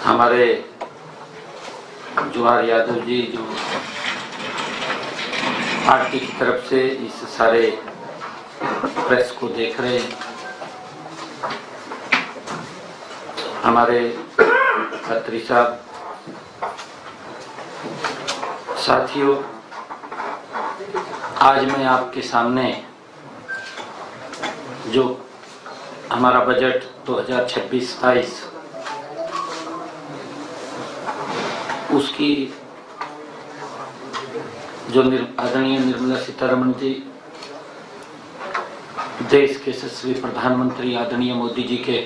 हमारे जवाहर यादव जी जो पार्टी की तरफ से इस सारे प्रेस को देख रहे हैं, हमारे खत्री साहब, साथियों, आज मैं आपके सामने जो हमारा बजट 2026-27 उसकी जो आदरणीय निर्मला सीतारमण जी, देश के यशस्वी प्रधानमंत्री आदरणीय मोदी जी के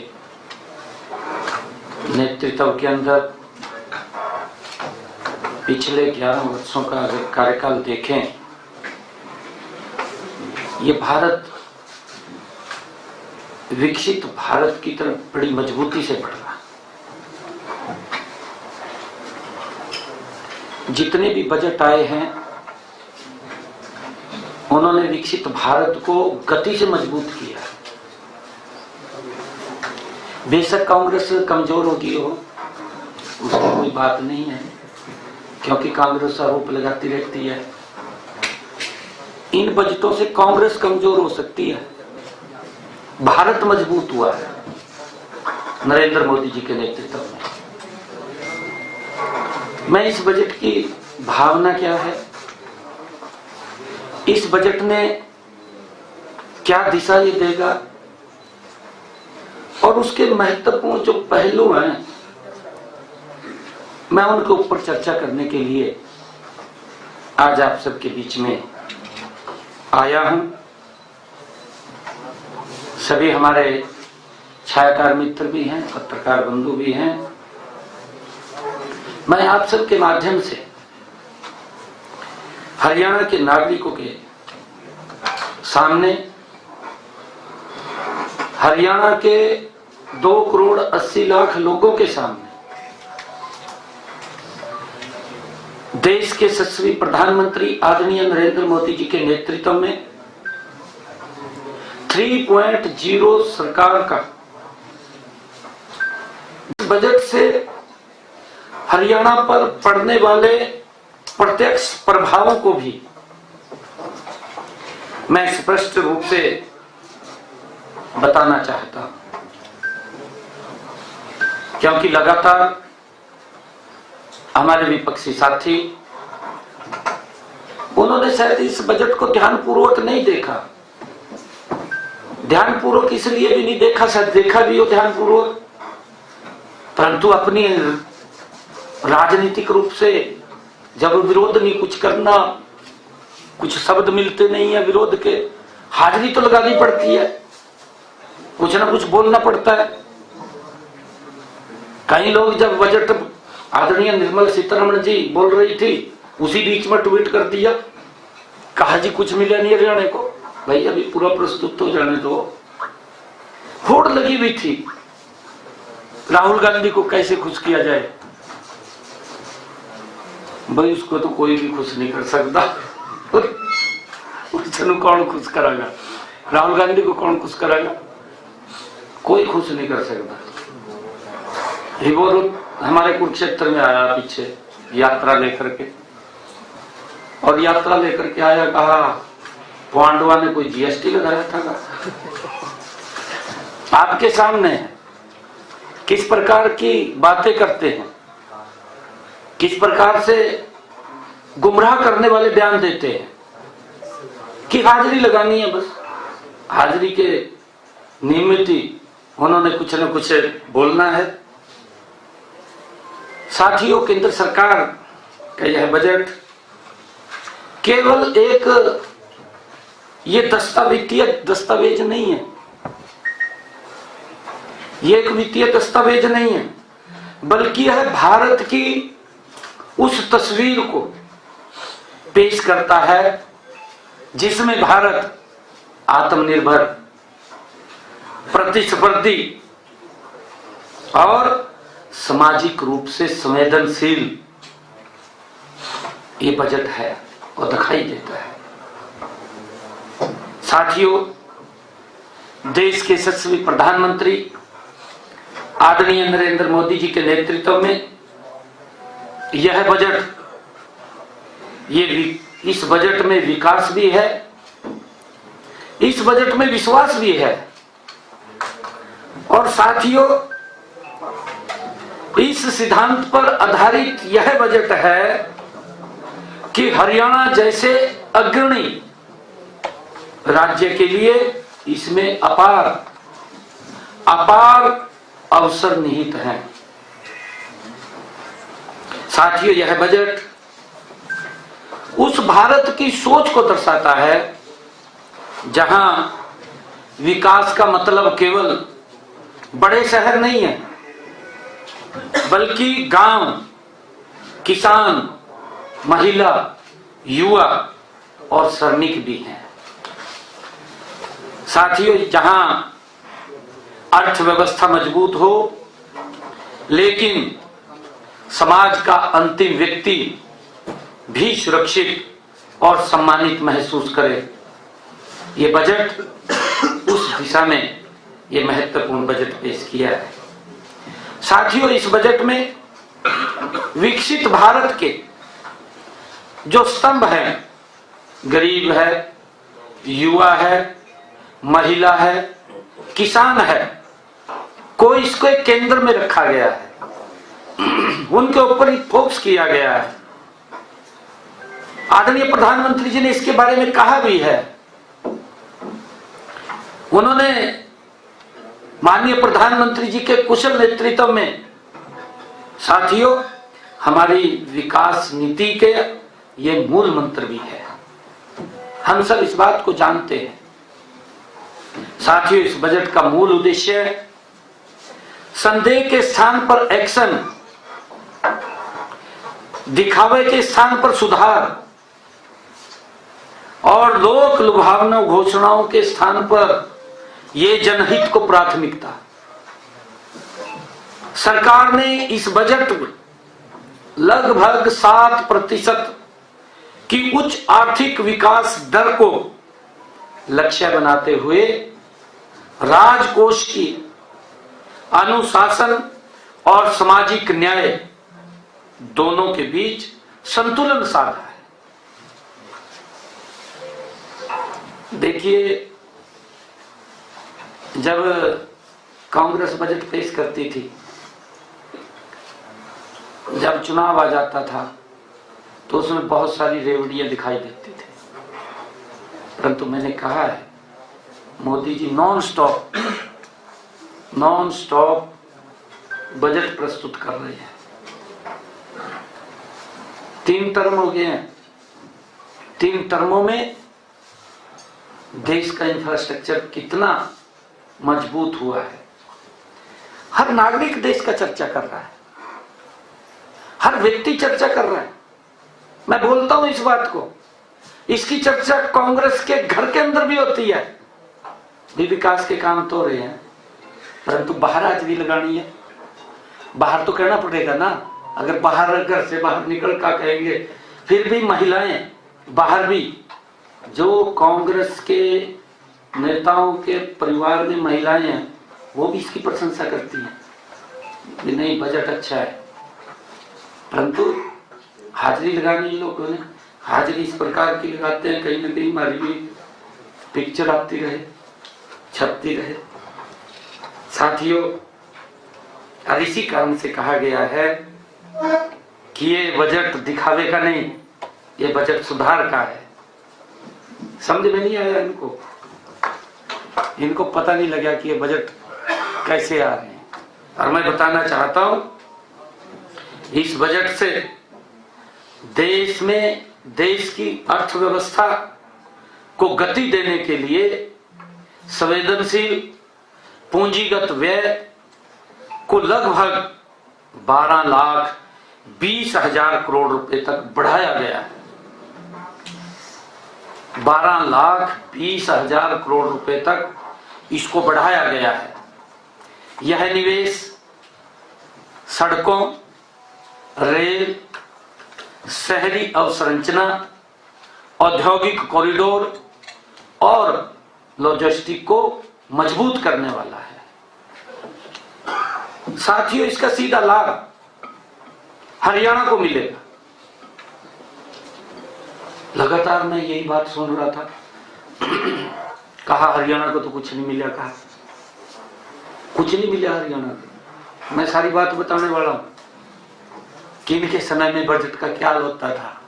नेतृत्व के अंदर पिछले 11 वर्षों का अगर कार्यकाल देखें, ये भारत विकसित भारत की तरफ बड़ी मजबूती से बढ़ रहा। जितने भी बजट आए हैं उन्होंने विकसित भारत को गति से मजबूत किया। बेशक कांग्रेस कमजोर होगी हो, उसकी कोई बात नहीं है, क्योंकि कांग्रेस आरोप लगाती रहती है। इन बजटों से कांग्रेस कमजोर हो सकती है, भारत मजबूत हुआ है नरेंद्र मोदी जी के नेतृत्व में। मैं इस बजट की भावना क्या है, इस बजट ने क्या दिशा ये देगा और उसके महत्वपूर्ण जो पहलू हैं, मैं उनके ऊपर चर्चा करने के लिए आज आप सबके बीच में आया हूं। सभी हमारे छायाकार मित्र भी हैं, पत्रकार बंधु भी हैं। मैं आप सबके माध्यम से हरियाणा के नागरिकों के सामने, हरियाणा के 2,80,00,000 लोगों के सामने, देश के यशस्वी प्रधानमंत्री आदरणीय नरेंद्र मोदी जी के नेतृत्व में 3.0 सरकार का बजट से हरियाणा पर पड़ने वाले प्रत्यक्ष प्रभावों को भी मैं स्पष्ट रूप से बताना चाहता हूं, क्योंकि लगातार हमारे विपक्षी साथी उन्होंने शायद इस बजट को ध्यानपूर्वक नहीं देखा। ध्यानपूर्वक इसलिए भी नहीं देखा, शायद देखा भी हो ध्यानपूर्वक, परंतु अपनी राजनीतिक रूप से जब विरोध नहीं कुछ करना, कुछ शब्द मिलते नहीं है विरोध के, हाजिरी तो लगानी पड़ती है, कुछ ना कुछ बोलना पड़ता है। कई लोग जब बजट आदरणीय निर्मला सीतारमण जी बोल रही थी, उसी बीच में ट्वीट कर दिया, कहा जी कुछ मिला नहीं हरियाणा को। भाई अभी पूरा प्रस्तुत हो जाने दो। होड़ लगी हुई थी राहुल गांधी को कैसे खुश किया जाए। भाई उसको तो कोई भी खुश नहीं कर सकता। उसको कौन खुश कराएगा? राहुल गांधी को कौन खुश कराएगा? कोई खुश नहीं कर सकता। वो हमारे कुरुक्षेत्र में आया पीछे यात्रा लेकर के, और यात्रा लेकर के आया, कहा पांडवा ने कोई जीएसटी लगाया था। आपके सामने किस प्रकार की बातें करते हैं, किस प्रकार से गुमराह करने वाले बयान देते हैं कि हाजिरी लगानी है, बस हाजिरी के निमित्त ही उन्होंने कुछ न कुछ बोलना है। साथियों, केंद्र सरकार का यह बजट केवल एक ये वित्तीय दस्तावेज नहीं है, ये एक वित्तीय दस्तावेज नहीं है, बल्कि यह भारत की उस तस्वीर को पेश करता है जिसमें भारत आत्मनिर्भर, प्रतिस्पर्धी और सामाजिक रूप से संवेदनशील ये बजट है और दिखाई देता है। साथियों, देश के यशस्वी प्रधानमंत्री आदरणीय नरेंद्र मोदी जी के नेतृत्व में यह बजट, इस बजट में विकास भी है, इस बजट में विश्वास भी है। और साथियों, इस सिद्धांत पर आधारित यह बजट है कि हरियाणा जैसे अग्रणी राज्य के लिए इसमें अपार अवसर निहित हैं। साथियों, यह बजट उस भारत की सोच को दर्शाता है जहां विकास का मतलब केवल बड़े शहर नहीं है, बल्कि गांव, किसान, महिला, युवा और श्रमिक भी हैं। साथियों, जहां अर्थव्यवस्था मजबूत हो लेकिन समाज का अंतिम व्यक्ति भी सुरक्षित और सम्मानित महसूस करे, ये बजट उस दिशा में ये महत्वपूर्ण बजट पेश किया है। साथियों, इस बजट में विकसित भारत के जो स्तंभ हैं, गरीब है, युवा है, महिला है, किसान है, को इसको एक केंद्र में रखा गया है, उनके ऊपर ही फोकस किया गया है। आदरणीय प्रधानमंत्री जी ने इसके बारे में कहा भी है। उन्होंने माननीय प्रधानमंत्री जी के कुशल नेतृत्व में साथियों हमारी विकास नीति के ये मूल मंत्र भी है, हम सब इस बात को जानते हैं। साथियों, इस बजट का मूल उद्देश्य है संदेह के स्थान पर एक्शन, दिखावे के स्थान पर सुधार और लोक लुभावना घोषणाओं के स्थान पर ये जनहित को प्राथमिकता। सरकार ने इस बजट में लगभग 7% की उच्च आर्थिक विकास दर को लक्ष्य बनाते हुए राजकोष की अनुशासन और सामाजिक न्याय दोनों के बीच संतुलन साधा है। देखिए, जब कांग्रेस बजट पेश करती थी, जब चुनाव आ जाता था तो उसमें बहुत सारी रेवड़ियां दिखाई देती थी, परंतु मैंने कहा है Modi ji non stop budget प्रस्तुत कर रहे हैं। 3 टर्म हो गए हैं, 3 टर्मों में देश का इंफ्रास्ट्रक्चर कितना मजबूत हुआ है, हर नागरिक देश का चर्चा कर रहा है, हर व्यक्ति चर्चा कर रहा है। मैं बोलता हूं इस बात को, इसकी चर्चा कांग्रेस के घर के अंदर भी होती है। भी विकास के काम तो हो रहे हैं, परंतु बाहर हाजिरी लगानी है, बाहर तो कहना पड़ेगा ना। अगर बाहर घर से बाहर निकल कर कहेंगे, फिर भी महिलाएं बाहर भी, जो कांग्रेस के नेताओं के परिवार में महिलाएं हैं, वो भी इसकी प्रशंसा करती हैं कि नहीं बजट अच्छा है, परंतु हाजिरी लगानी लोगों ने हाजिरी इस प्रकार की लगाते हैं, कहीं ना कहीं हमारी भी पिक्चर आती रहे, छपती रहे। साथियों, और इसी कारण से कहा गया है कि ये बजट दिखावे का नहीं, ये बजट सुधार का है। समझ में नहीं आया इनको पता नहीं लगा कि ये बजट कैसे आ रहे हैं। और मैं बताना चाहता हूं, इस बजट से देश की अर्थव्यवस्था को गति देने के लिए संवेदनशील पूंजीगत व्यय को लगभग 12,20,000 करोड़ रुपए तक बढ़ाया गया है। 12,20,000 करोड़ रुपए तक इसको बढ़ाया गया है। यह निवेश सड़कों, रेल, शहरी अवसंरचना, औद्योगिक कॉरिडोर और लॉजिस्टिक को मजबूत करने वाला है। साथियों, इसका सीधा लाभ हरियाणा को मिलेगा। लगातार मैं यही बात सुन रहा था, कहा हरियाणा को तो कुछ नहीं मिला, कहा कुछ नहीं मिला हरियाणा को। मैं सारी बात बताने वाला हूं कि इनके समय में बजट का क्या होता था,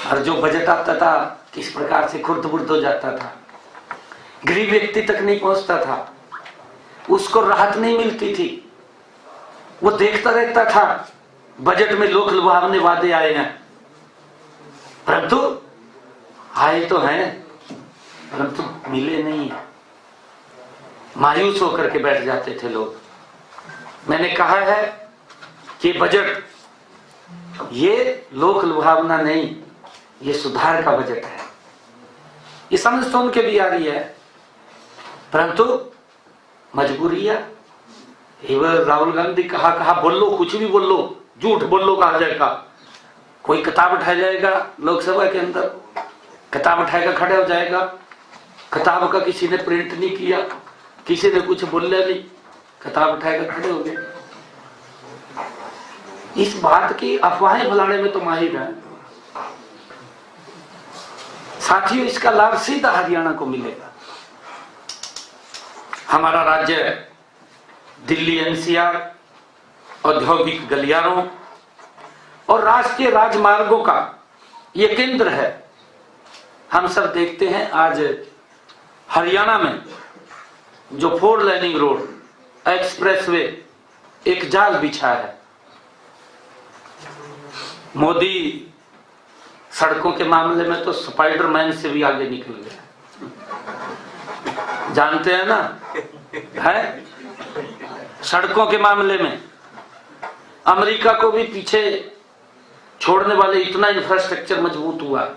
और जो बजट आता था किस प्रकार से खुर्द-बुर्द हो जाता था, गरीब व्यक्ति तक नहीं पहुंचता था, उसको राहत नहीं मिलती थी। वो देखता रहता था बजट में लोक लुभावने वादे आए हैं, परंतु आए तो हैं परंतु मिले नहीं। मायूस होकर के बैठ जाते थे लोग। मैंने कहा है कि बजट ये लोक लुभावना नहीं, ये सुधार का बजट है। ये समझ तो उनके भी आ रही है, परंतु मजबूरियां। राहुल गांधी कहा बोलो, कुछ भी बोलो, झूठ बोलो कहा जाएगा। कोई किताब उठा जाएगा लोकसभा के अंदर, किताब उठाएगा खड़े हो जाएगा, किताब का किसी ने प्रिंट नहीं किया, किसी ने कुछ बोला नहीं, किताब उठाएगा खड़े हो गए। इस बात की अफवाहें फैलाने में तो माहिर है। साथियों, इसका लाभ सीधा हरियाणा को मिलेगा। हमारा राज्य दिल्ली एनसीआर, औद्योगिक गलियारों और राष्ट्रीय राजमार्गों का यह केंद्र है। हम सब देखते हैं आज हरियाणा में जो 4 लेनिंग रोड, एक्सप्रेसवे एक जाल बिछा है। मोदी सड़कों के मामले में तो स्पाइडरमैन से भी आगे निकल गया, जानते हैं ना, है सड़कों के मामले में अमेरिका को भी पीछे छोड़ने वाले इतना इंफ्रास्ट्रक्चर मजबूत हुआ।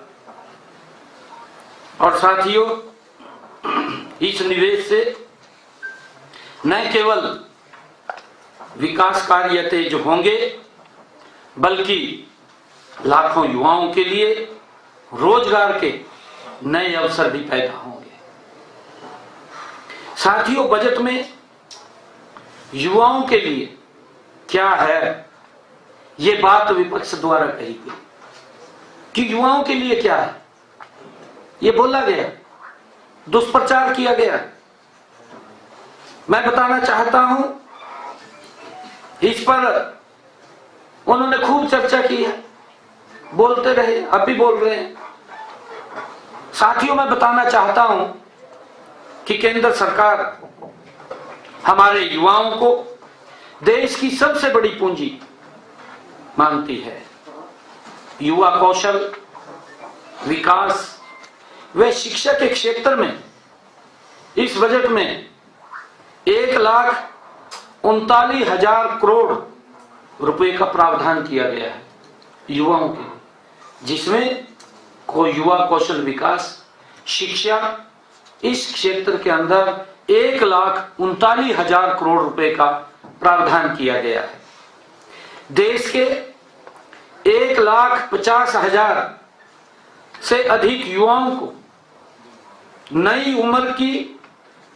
और साथियों, इस निवेश से न केवल विकास कार्य तेज होंगे, बल्कि लाखों युवाओं के लिए रोजगार के नए अवसर भी पैदा होंगे। साथियों, बजट में युवाओं के लिए क्या है, ये बात विपक्ष द्वारा कही गई कि युवाओं के लिए क्या है, ये बोला गया, दुष्प्रचार किया गया। मैं बताना चाहता हूं, इस पर उन्होंने खूब चर्चा की है, बोलते रहे, अब भी बोल रहे हैं। साथियों, मैं बताना चाहता हूं कि केंद्र सरकार हमारे युवाओं को देश की सबसे बड़ी पूंजी मानती है। युवा कौशल विकास व शिक्षा के क्षेत्र में इस बजट में 1,39,000 करोड़ रुपए का प्रावधान किया गया है युवाओं के, जिसमें युवा कौशल विकास शिक्षा इस क्षेत्र के अंदर 1,39,000 करोड़ रुपए का प्रावधान किया गया है। देश के 1,50,000 से अधिक युवाओं को नई उम्र की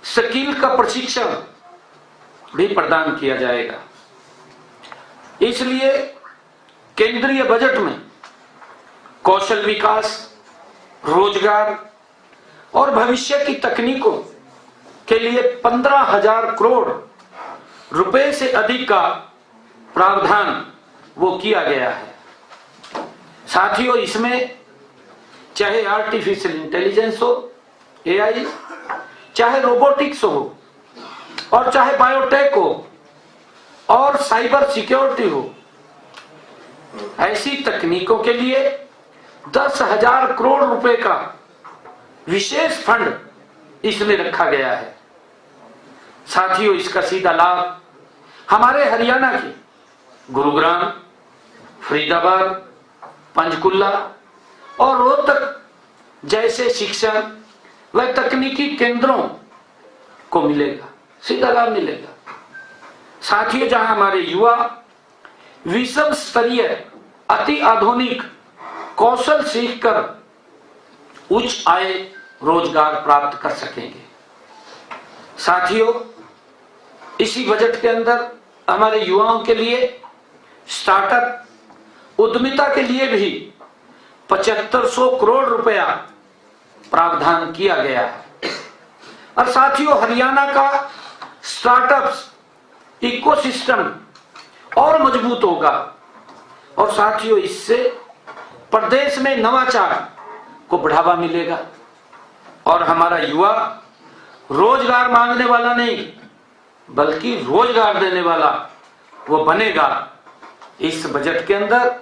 स्किल का प्रशिक्षण भी प्रदान किया जाएगा। इसलिए केंद्रीय बजट में कौशल विकास, रोजगार और भविष्य की तकनीकों के लिए 15,000 करोड़ रुपए से अधिक का प्रावधान वो किया गया है। साथियों, इसमें चाहे आर्टिफिशियल इंटेलिजेंस हो, एआई, चाहे रोबोटिक्स हो, और चाहे बायोटेक हो, और साइबर सिक्योरिटी हो, ऐसी तकनीकों के लिए 10,000 करोड़ रुपए का विशेष फंड इसमें रखा गया है। साथियों, इसका सीधा लाभ हमारे हरियाणा के गुरुग्राम, फरीदाबाद, पंचकुला और रोहतक जैसे शिक्षण व तकनीकी केंद्रों को मिलेगा, सीधा लाभ मिलेगा। साथियों, जहां हमारे युवा विश्व स्तरीय अति आधुनिक कौशल सीखकर उच्च आय रोजगार प्राप्त कर सकेंगे। साथियों, इसी बजट के अंदर हमारे युवाओं के लिए स्टार्टअप उद्यमिता के लिए भी 7500 करोड़ रुपया प्रावधान किया गया है। और साथियों, हरियाणा का स्टार्टअप्स इकोसिस्टम और मजबूत होगा और साथियों इससे प्रदेश में नवाचार को बढ़ावा मिलेगा और हमारा युवा रोजगार मांगने वाला नहीं बल्कि रोजगार देने वाला वो बनेगा। इस बजट के अंदर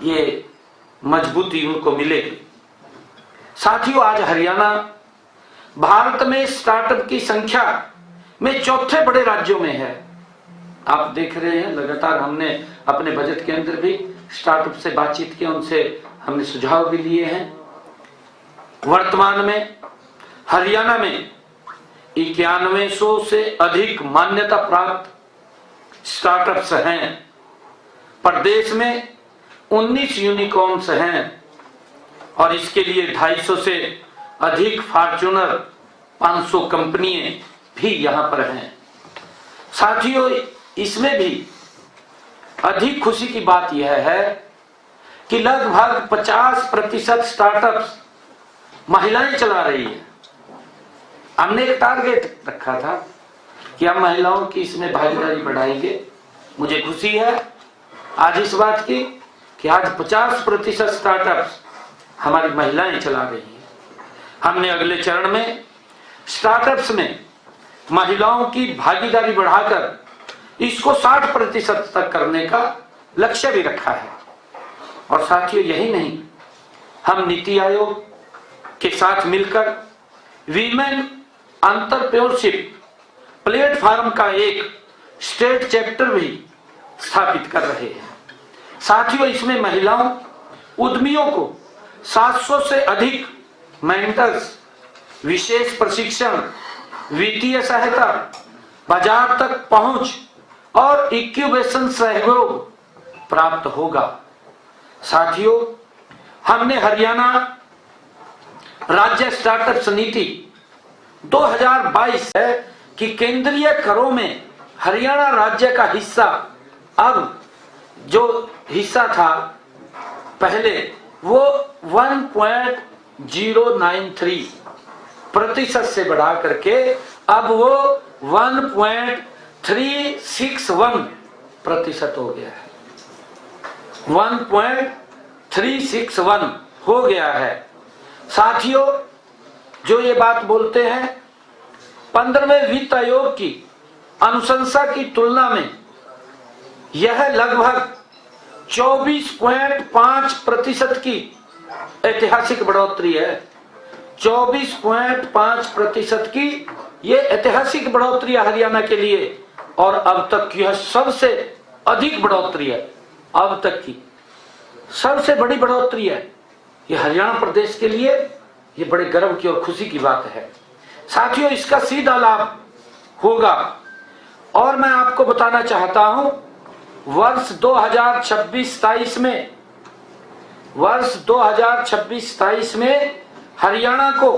ये मजबूती उनको मिलेगी। साथियों, आज हरियाणा भारत में स्टार्टअप की संख्या में चौथे बड़े राज्यों में है। आप देख रहे हैं लगातार हमने अपने बजट के अंदर भी स्टार्टअप से बातचीत की, उनसे हमने सुझाव भी लिए हैं। वर्तमान में हरियाणा में 9100 से अधिक मान्यता प्राप्त स्टार्टअप्स हैं। प्रदेश में 19 यूनिकॉर्न्स हैं और इसके लिए 250 से अधिक फॉर्च्यूनर 500 कंपनियां भी यहां पर हैं। साथियों, इसमें भी अधिक खुशी की बात यह है कि लगभग 50% स्टार्टअप्स महिलाएं चला रही है। हमने एक टारगेट रखा था कि हम महिलाओं की इसमें भागीदारी बढ़ाएंगे। मुझे खुशी है आज इस बात की कि आज 50% स्टार्टअप्स हमारी महिलाएं चला रही हैं। हमने अगले चरण में स्टार्टअप्स में महिलाओं की भागीदारी बढ़ाकर इसको 60% तक करने का लक्ष्य भी रखा है। और साथियों, यही नहीं, हम नीति आयोग के साथ मिलकर वीमेन एंटरप्रेन्योरशिप प्लेटफॉर्म का एक स्टेट चैप्टर भी स्थापित कर रहे हैं। साथियों, इसमें महिलाओं उद्यमियों को 700 से अधिक मेंटर्स, विशेष प्रशिक्षण, वित्तीय सहायता, बाजार तक पहुंच और इंक्यूबेशन सहयोग प्राप्त होगा। साथियों, हमने हरियाणा राज्य स्टार्टअप नीति 2022 है कि केंद्रीय करों में हरियाणा राज्य का हिस्सा अब जो हिस्सा था पहले वो 1.093% से बढ़ा करके अब वो 1.361% हो गया है। 1.361 हो गया है। साथियों, जो ये बात बोलते हैं 15वें वित्त आयोग की अनुशंसा की तुलना में यह लगभग 24.5% की ऐतिहासिक बढ़ोतरी है। 24.5% की ये ऐतिहासिक बढ़ोतरी है हरियाणा के लिए और अब तक की यह सबसे अधिक बढ़ोतरी है। अब तक की सबसे बड़ी बढ़ोतरी है। ये हरियाणा प्रदेश के लिए ये बड़े गर्व की और खुशी की बात है। साथियों, इसका सीधा लाभ होगा और मैं आपको बताना चाहता हूं वर्ष 2026-27 में हरियाणा को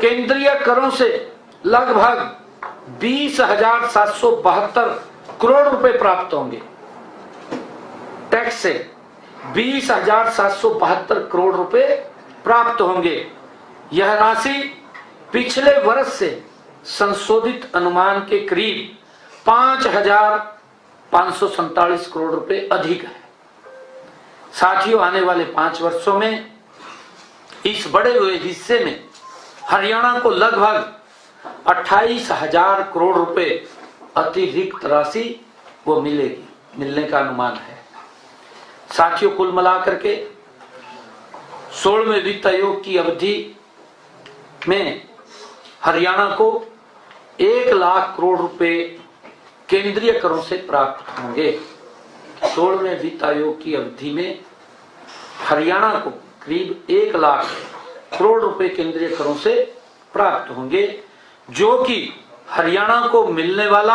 केंद्रीय करों से लगभग 20,772 करोड़ रुपए प्राप्त होंगे। टैक्स से 20,772 करोड़ रुपए प्राप्त होंगे। यह राशि पिछले वर्ष से संशोधित अनुमान के करीब 5,547 करोड़ रुपए अधिक है। साथियों, आने वाले 5 वर्षों में इस बढ़े हुए हिस्से में हरियाणा को लगभग 28,000 करोड़ रुपए अतिरिक्त राशि वो मिलने का अनुमान है। साथियों, कुल मिलाकर के 16वें वित्त आयोग की अवधि में हरियाणा को 1 लाख करोड़ रुपए केंद्रीय करों से प्राप्त होंगे। 16वें वित्त आयोग की अवधि में हरियाणा को करीब 1 लाख करोड़ रुपए केंद्रीय करों से प्राप्त होंगे, जो कि हरियाणा को मिलने वाला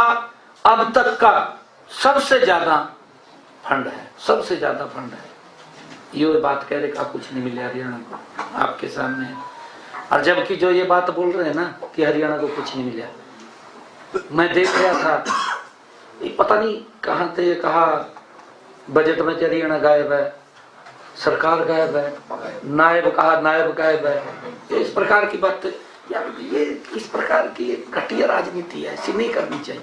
अब तक का सबसे ज्यादा फंड है। सबसे ज्यादा फंड है। ये बात कह रहे कि आप कुछ नहीं मिले हरियाणा को, आपके सामने है। और जबकि जो ये बात बोल रहे हैं ना कि हरियाणा को कुछ नहीं मिला, मैं देख रहा था ये पता नहीं कहां थे, कहा बजट में हरियाणा गायब है, सरकार गायब है, नायब कहा नायब गायब है, इस प्रकार की बात। यार ये इस प्रकार की घटिया राजनीति है, ऐसी नहीं करनी चाहिए।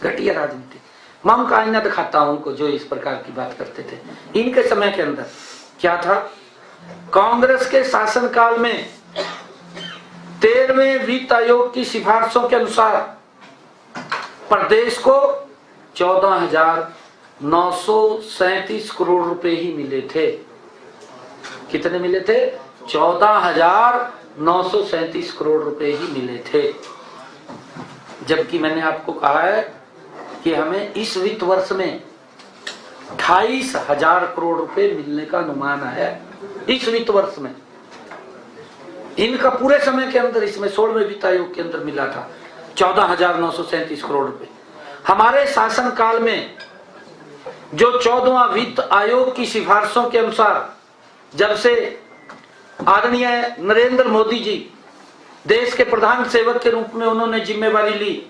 घटिया राजनीति मैं का आईना दिखाता हूं उनको जो इस प्रकार की बात करते थे। इनके समय के अंदर क्या था, कांग्रेस के शासनकाल में 13वें वित्त आयोग की सिफारिशों के अनुसार प्रदेश को 14,937 करोड़ रुपए ही मिले थे। कितने मिले थे? 14,937 करोड़ रुपए ही मिले थे। जबकि मैंने आपको कहा है कि हमें इस वित्त वर्ष में 28,000 करोड़ रुपए मिलने का अनुमान है। इस वित्त वर्ष में इनका पूरे समय के अंदर, इसमें 16वें वित्त आयोग के अंदर मिला था 14,937 करोड़ रुपए। हमारे शासनकाल में जो 14वां वित्त आयोग की सिफारिशों के अनुसार जब से आदरणीय नरेंद्र मोदी जी देश के प्रधान सेवक के रूप में उन्होंने जिम्मेवारी ली,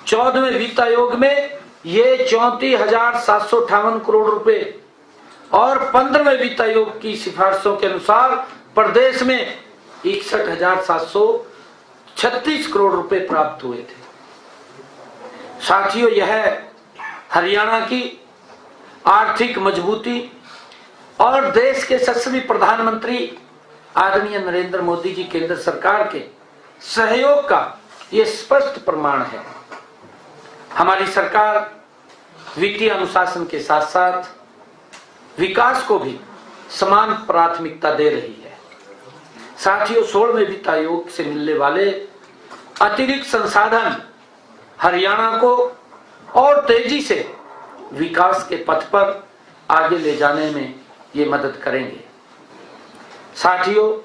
14वें वित्त आयोग में ये 34,758 करोड़ रुपए और 15वें वित्त आयोग की सिफारिशों के अनुसार प्रदेश में 61,736 करोड़ रुपए प्राप्त हुए थे। साथियों, यह हरियाणा की आर्थिक मजबूती और देश के यशस्वी प्रधानमंत्री आदरणीय नरेंद्र मोदी जी केंद्र सरकार के सहयोग का यह स्पष्ट प्रमाण है। हमारी सरकार वित्तीय अनुशासन के साथ साथ विकास को भी समान प्राथमिकता दे रही है। साथियों, 16वें वित्त आयोग से मिलने वाले अतिरिक्त संसाधन हरियाणा को और तेजी से विकास के पथ पर आगे ले जाने में ये मदद करेंगे। साथियों,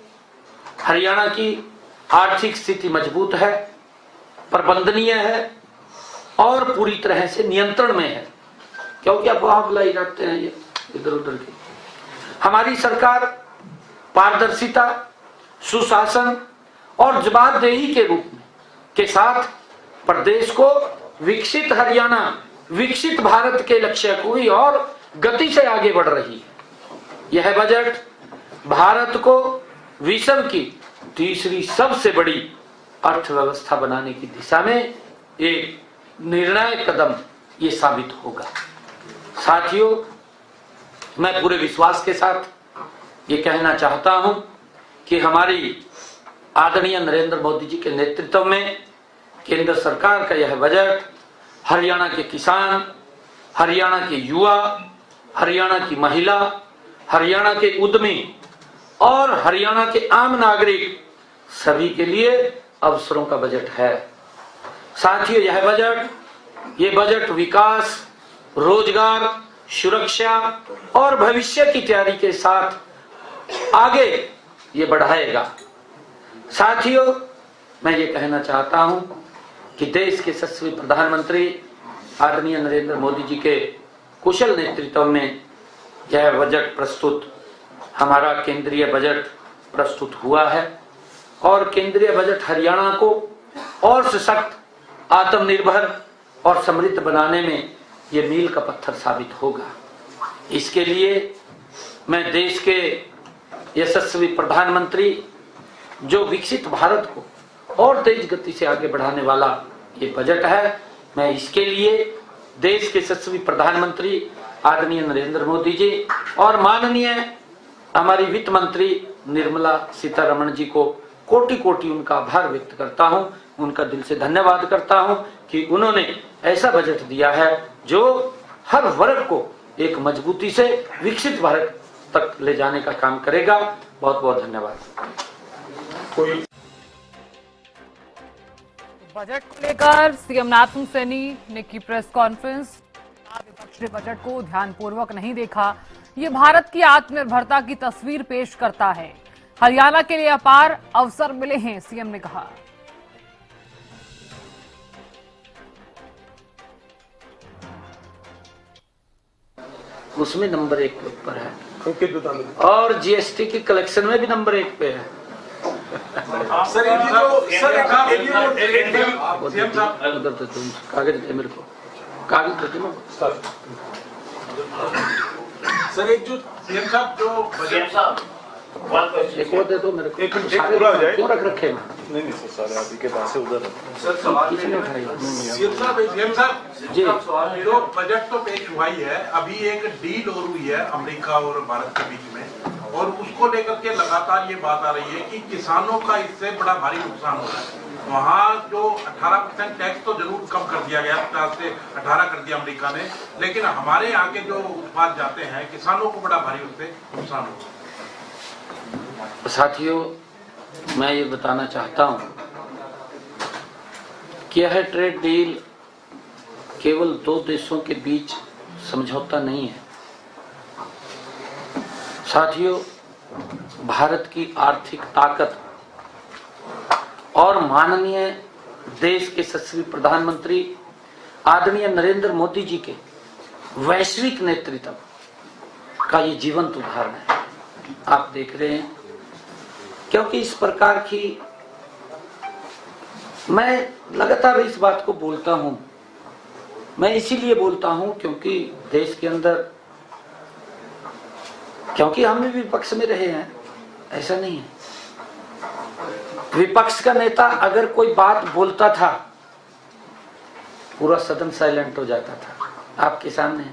हरियाणा की आर्थिक स्थिति मजबूत है, प्रबंधनीय है और पूरी तरह से नियंत्रण में है, क्योंकि अफवाह फैलाई जाते हैं ये इधर उधर की। हमारी सरकार पारदर्शिता, सुशासन और जवाबदेही के रूप में के साथ प्रदेश को विकसित हरियाणा, विकसित भारत के लक्ष्य को ही और गति से आगे बढ़ रही है। यह बजट भारत को विश्व की तीसरी सबसे बड़ी अर्थव्यवस्था बनाने की दिशा में एक निर्णायक कदम ये साबित होगा। साथियों, मैं पूरे विश्वास के साथ ये कहना चाहता हूं कि हमारी आदरणीय नरेंद्र मोदी जी के नेतृत्व में केंद्र सरकार का यह बजट हरियाणा के किसान, हरियाणा के युवा, हरियाणा की महिला, हरियाणा के उद्यमी और हरियाणा के आम नागरिक सभी के लिए अवसरों का बजट है। साथियों, ये बजट विकास, रोजगार, सुरक्षा और भविष्य की तैयारी के साथ आगे ये बढ़ाएगा। साथियों, मैं ये कहना चाहता हूं कि देश के यशस्वी प्रधानमंत्री आदरणीय नरेंद्र मोदी जी के कुशल नेतृत्व में यह बजट प्रस्तुत, हमारा केंद्रीय बजट प्रस्तुत हुआ है और केंद्रीय बजट हरियाणा को और सशक्त, आत्मनिर्भर और समृद्ध बनाने में यह मील का पत्थर साबित होगा। इसके लिए मैं देश के यशस्वी प्रधानमंत्री, जो विकसित भारत को और तेज गति से आगे बढ़ाने वाला ये बजट है, मैं इसके लिए देश के यशस्वी प्रधानमंत्री आदरणीय नरेंद्र मोदी जी और माननीय हमारी वित्त मंत्री निर्मला सीतारमण जी को कोटि कोटि उनका आभार व्यक्त करता हूं, उनका दिल से धन्यवाद करता हूं कि उन्होंने ऐसा बजट दिया है जो हर वर्ग को एक मजबूती से विकसित भारत तक ले जाने का काम करेगा। बहुत बहुत धन्यवाद। बजट को लेकर सीएम नाथन सैनी ने की प्रेस कॉन्फ्रेंस। विपक्ष ने बजट को ध्यानपूर्वक नहीं देखा। ये भारत की आत्मनिर्भरता की तस्वीर पेश करता है। हरियाणा के लिए अपार अवसर मिले हैं, सीएम ने कहा। उसमें नंबर 1 पर है और जीएसटी की कलेक्शन में भी नंबर 1 पे है। सर उधर तो तुम कागज दे मेरे को, कागज दे दो सर एक जो सीएम साहब जो बजट एक और दे दो मेरे को। एक पूरा हो जाए। क्यों रख रखे हैं? नहीं सर सारे आप ही के पास है उधर सर सवाल किसने उठाई? सीएम साहब जी जो बजट तो पेश हुआ ही है, अभी एक डील और हुई है अमेरिका और भारत के बीच में, और उसको लेकर के लगातार ये बात आ रही है कि किसानों का इससे बड़ा भारी नुकसान हो रहा है। वहाँ जो 18% टैक्स तो जरूर कम कर दिया गया, 50 से 18 कर दिया अमेरिका ने, लेकिन हमारे यहाँ के जो उत्पाद जाते हैं किसानों को बड़ा भारी उससे नुकसान हो रहा है। साथियों, मैं ये बताना चाहता हूं कि यह ट्रेड डील केवल दो देशों के बीच समझौता नहीं है। साथियों, भारत की आर्थिक ताकत और माननीय देश के यशस्वी प्रधानमंत्री आदरणीय नरेंद्र मोदी जी के वैश्विक नेतृत्व का ये जीवंत उदाहरण है। आप देख रहे हैं, क्योंकि इस प्रकार की मैं लगातार इस बात को बोलता हूं, मैं इसीलिए बोलता हूं क्योंकि देश के अंदर, क्योंकि हम भी विपक्ष में रहे हैं, ऐसा नहीं है। विपक्ष का नेता अगर कोई बात बोलता था, पूरा सदन साइलेंट हो जाता था। आपके सामने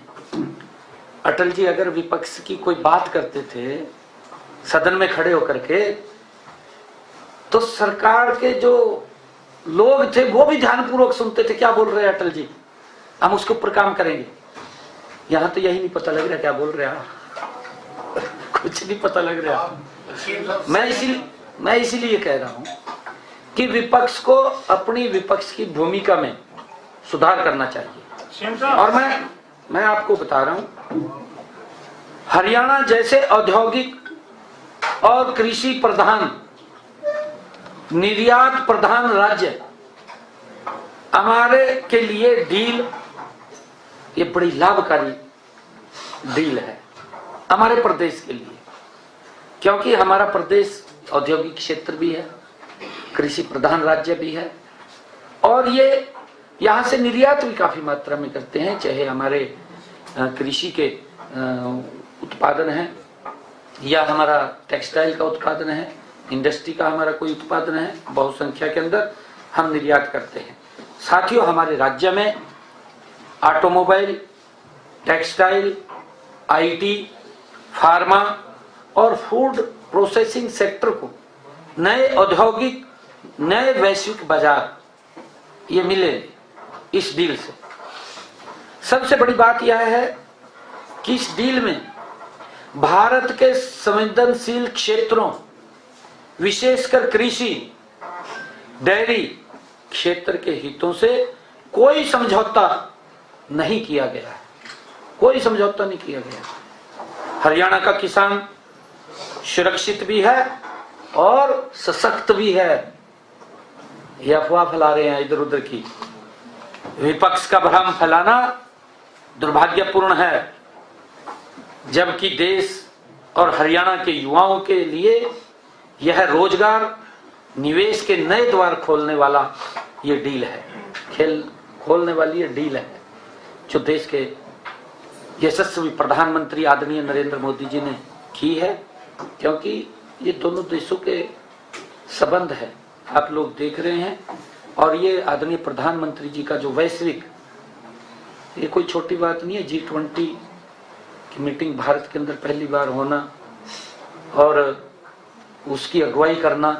अटल जी अगर विपक्ष की कोई बात करते थे सदन में खड़े होकर के, तो सरकार के जो लोग थे वो भी ध्यानपूर्वक सुनते थे, क्या बोल रहे हैं अटल जी, हम उसके ऊपर काम करेंगे। यहां तो यही नहीं पता लग रहा क्या बोल रहे हैं, कुछ नहीं पता लग रहा। मैं इसीलिए कह रहा हूं कि विपक्ष को अपनी विपक्ष की भूमिका में सुधार करना चाहिए। और मैं आपको बता रहा हूं, हरियाणा जैसे औद्योगिक और कृषि प्रधान, निर्यात प्रधान राज्य, हमारे के लिए डील ये बड़ी लाभकारी डील है हमारे प्रदेश के लिए, क्योंकि हमारा प्रदेश औद्योगिक क्षेत्र भी है, कृषि प्रधान राज्य भी है, और ये यहाँ से निर्यात भी काफी मात्रा में करते हैं, चाहे हमारे कृषि के उत्पादन है या हमारा टेक्सटाइल का उत्पादन है, इंडस्ट्री का हमारा कोई उत्पादन है, बहुसंख्या के अंदर हम निर्यात करते हैं। साथियों, हमारे राज्य में ऑटोमोबाइल, टेक्सटाइल, आईटी, फार्मा और फूड प्रोसेसिंग सेक्टर को नए औद्योगिक, नए वैश्विक बाजार ये मिले इस डील से। सबसे बड़ी बात यह है कि इस डील में भारत के संवेदनशील क्षेत्रों, विशेषकर कृषि, डेयरी क्षेत्र के हितों से कोई समझौता नहीं किया गया है, कोई समझौता नहीं किया गया। हरियाणा का किसान सुरक्षित भी है और सशक्त भी है। ये अफवाह फैला रहे हैं इधर उधर की, विपक्ष का भ्रम फैलाना दुर्भाग्यपूर्ण है, जबकि देश और हरियाणा के युवाओं के लिए यह रोजगार, निवेश के नए द्वार खोलने वाला ये डील है, खेल खोलने वाली ये डील है, जो देश के यशस्वी प्रधानमंत्री आदरणीय नरेंद्र मोदी जी ने की है। क्योंकि ये दोनों देशों के संबंध है, आप लोग देख रहे हैं, और ये आदरणीय प्रधानमंत्री जी का जो वैश्विक, ये कोई छोटी बात नहीं है। G20 की मीटिंग भारत के अंदर पहली बार होना और उसकी अगुवाई करना,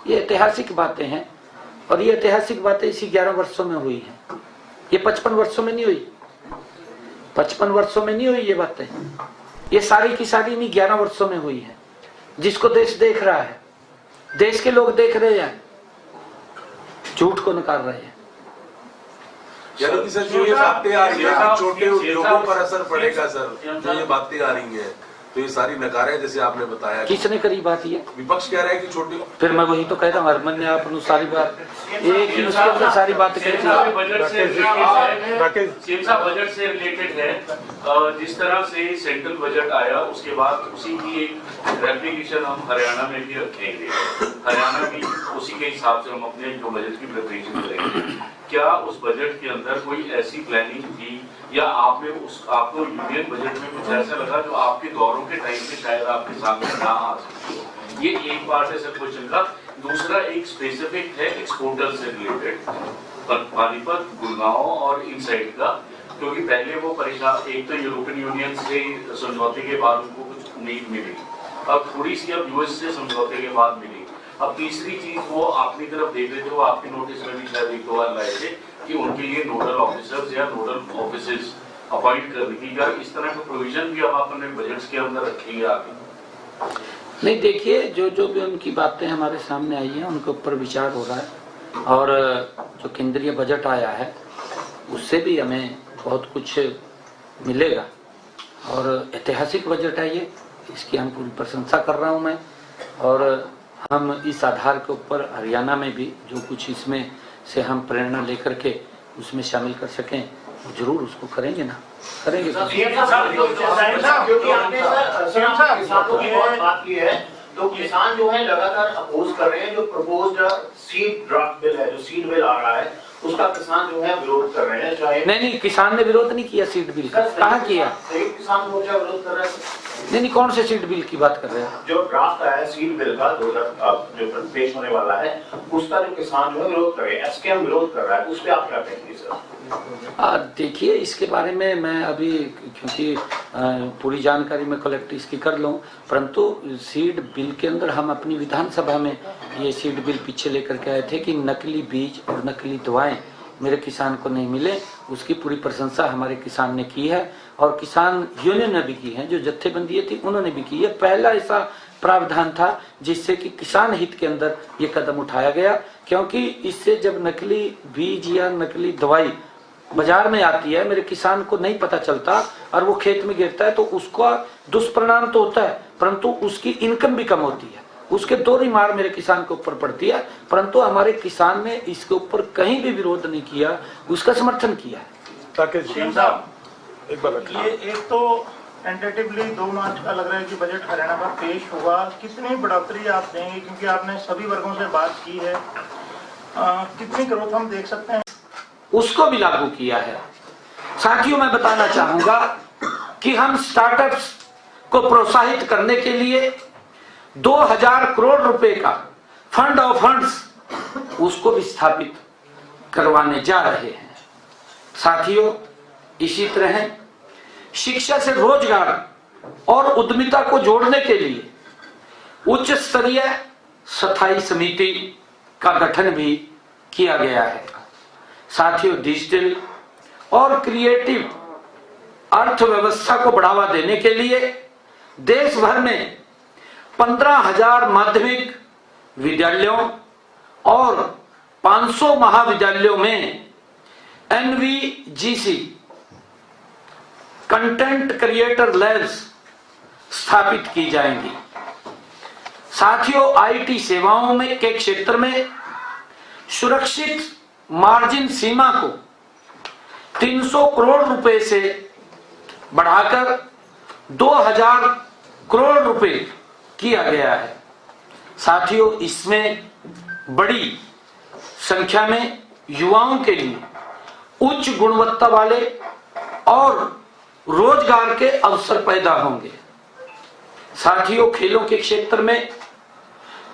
ये ऐतिहासिक बातें हैं, और ये ऐतिहासिक बातें इसी 11 वर्षों में हुई हैं। ये 55 वर्षों में नहीं हुई, 55 वर्षों में नहीं हुई ये बातें, ये सारी की सारी नहीं 11 वर्षों में हुई है, जिसको देश देख रहा है, देश के लोग देख रहे हैं, झूठ को नकार रहे हैं। यानी कि सर जो ये बातें आ रही है छोटे उद्योगों पर असर पड़ेगा सर, जो ये बातें आ रही है, तो ये सारी नकारे जैसे आपने बताया। किसने करी बात ये? विपक्ष कह रहा है कि छोटे, फिर मैं वही तो कह रहा हूँ, हरमन ने आप सारी बात एक ही उसके अंदर सारी बात कहती है। बजट से रिलेटेड है, जिस तरह से सेंट्रल बजट आया उसके बाद उसी की एक रेप्लिकेशन हम हरियाणा में भी रखेंगे, हरियाणा भी उसी के हिसाब से हम अपने जो बजट की प्रिपरेशन करेंगे। क्या उस बजट के अंदर कोई ऐसी प्लानिंग थी या आपको यूनियन बजट में कुछ ऐसा लगा जो आपके दौरों के टाइम पे शायद आपके सामने ना आ सकती हो? ये एक पार्ट है सर क्वेश्चन का। दूसरा एक स्पेसिफिक है एक्सपोर्टर से रिलेटेड, पानीपत, गुड़गांव और इन साइड का, क्योंकि पहले वो परेशान, एक तो यूरोपियन यूनियन से समझौते के बाद उनको कुछ उम्मीद मिली, अब थोड़ी सी अब यूएस से समझौते के बाद मिली। अब तीसरी चीज वो अपनी तरफ देख रहे थे, वो आपके नोटिस में भी शायद एक दो बार लाए थे कि उनके लिए नोडल ऑफिसर्स या नोडल ऑफिसेस अपॉइंट करने की, क्या इस तरह का प्रोविजन भी अब अपने बजट्स के अंदर रखेंगे आगे? नहीं, देखिए, जो भी उनकी बातें हमारे सामने आई हैं उनके ऊपर विचार हो रहा है, और जो केंद्रीय बजट आया है उससे भी हमें बहुत कुछ मिलेगा, और ऐतिहासिक बजट है ये, इसकी हम पूरी प्रशंसा कर रहा हूँ मैं। और हम इस आधार के ऊपर हरियाणा में भी जो कुछ इसमें से हम प्रेरणा लेकर के उसमें शामिल कर सकें, जरूर उसको करेंगे ना, करेंगे। क्योंकि आपने सर किसानों की बहुत बात की है, तो किसान जो है लगातार अपोज कर रहे हैं। जो प्रपोज्ड सीड ड्राफ्ट बिल है, जो सीड बिल आ रहा है, उसका किसान जो है विरोध कर रहे हैं। चाहे नहीं, किसान ने विरोध नहीं किया सीड बिल का, कहाँ किया? संयुक्त किसान मोर्चा विरोध कर रहा है। नहीं, कौन से सीड बिल की बात कर रहे हैं? जो ड्राफ्ट आया है सीड बिल का 2000 जो पेश होने वाला है, उसका जो किसान जो है विरोध कर रहे हैं, एसकेएम विरोध कर रहा है, उस पर आप क्या कहेंगे सर? देखिए, इसके बारे में मैं अभी, क्योंकि पूरी जानकारी मैं कलेक्ट इसकी कर लूं, परंतु सीड बिल के अंदर हम अपनी विधानसभा में ये सीड बिल पीछे लेकर के आए थे कि नकली बीज और नकली दवाएं मेरे किसान को नहीं मिले, उसकी पूरी प्रशंसा हमारे किसान ने की है, और किसान यूनियन ने भी की है, जो जत्थेबंदी थी उन्होंने भी की है। पहला ऐसा प्रावधान था जिससे कि किसान हित के अंदर ये कदम उठाया गया, क्योंकि इससे जब नकली बीज या नकली दवाई बाजार में आती है, मेरे किसान को नहीं पता चलता और वो खेत में गिरता है, तो उसका दुष्परिणाम तो होता है, परंतु उसकी इनकम भी कम होती है, उसके दोहरी मार मेरे किसान के ऊपर पड़ती है। परंतु हमारे किसान ने इसके ऊपर कहीं भी विरोध नहीं किया, उसका समर्थन किया है। ताकि ये एक तो टेंटेटिवली 2 मार्च का लग रहा है कि बजट हरियाणा में पेश होगा, कितनी बढ़ोतरी आप देंगे, क्योंकि आपने सभी वर्गों से बात की है, कितनी ग्रोथ हम देख सकते हैं? उसको भी लागू किया है। साथियों, मैं बताना चाहूंगा कि हम स्टार्टअप्स को प्रोत्साहित करने के लिए 2000 करोड़ रुपए का फंड ऑफ फंड्स उसको भी स्थापित करवाने जा रहे हैं। साथियों, इसी तरह शिक्षा से रोजगार और उद्यमिता को जोड़ने के लिए उच्च स्तरीय स्थायी समिति का गठन भी किया गया है। साथियों, डिजिटल और क्रिएटिव अर्थव्यवस्था को बढ़ावा देने के लिए देश भर में 15,000 माध्यमिक विद्यालयों और 500 महाविद्यालयों में NVGC कंटेंट क्रिएटर लैब्स स्थापित की जाएंगी। साथियों, IT सेवाओं में के क्षेत्र में सुरक्षित मार्जिन सीमा को 300 करोड़ रुपए से बढ़ाकर 2000 करोड़ रुपए किया गया है। साथियों, इसमें बड़ी संख्या में युवाओं के लिए उच्च गुणवत्ता वाले और रोजगार के अवसर पैदा होंगे। साथियों, खेलों के क्षेत्र में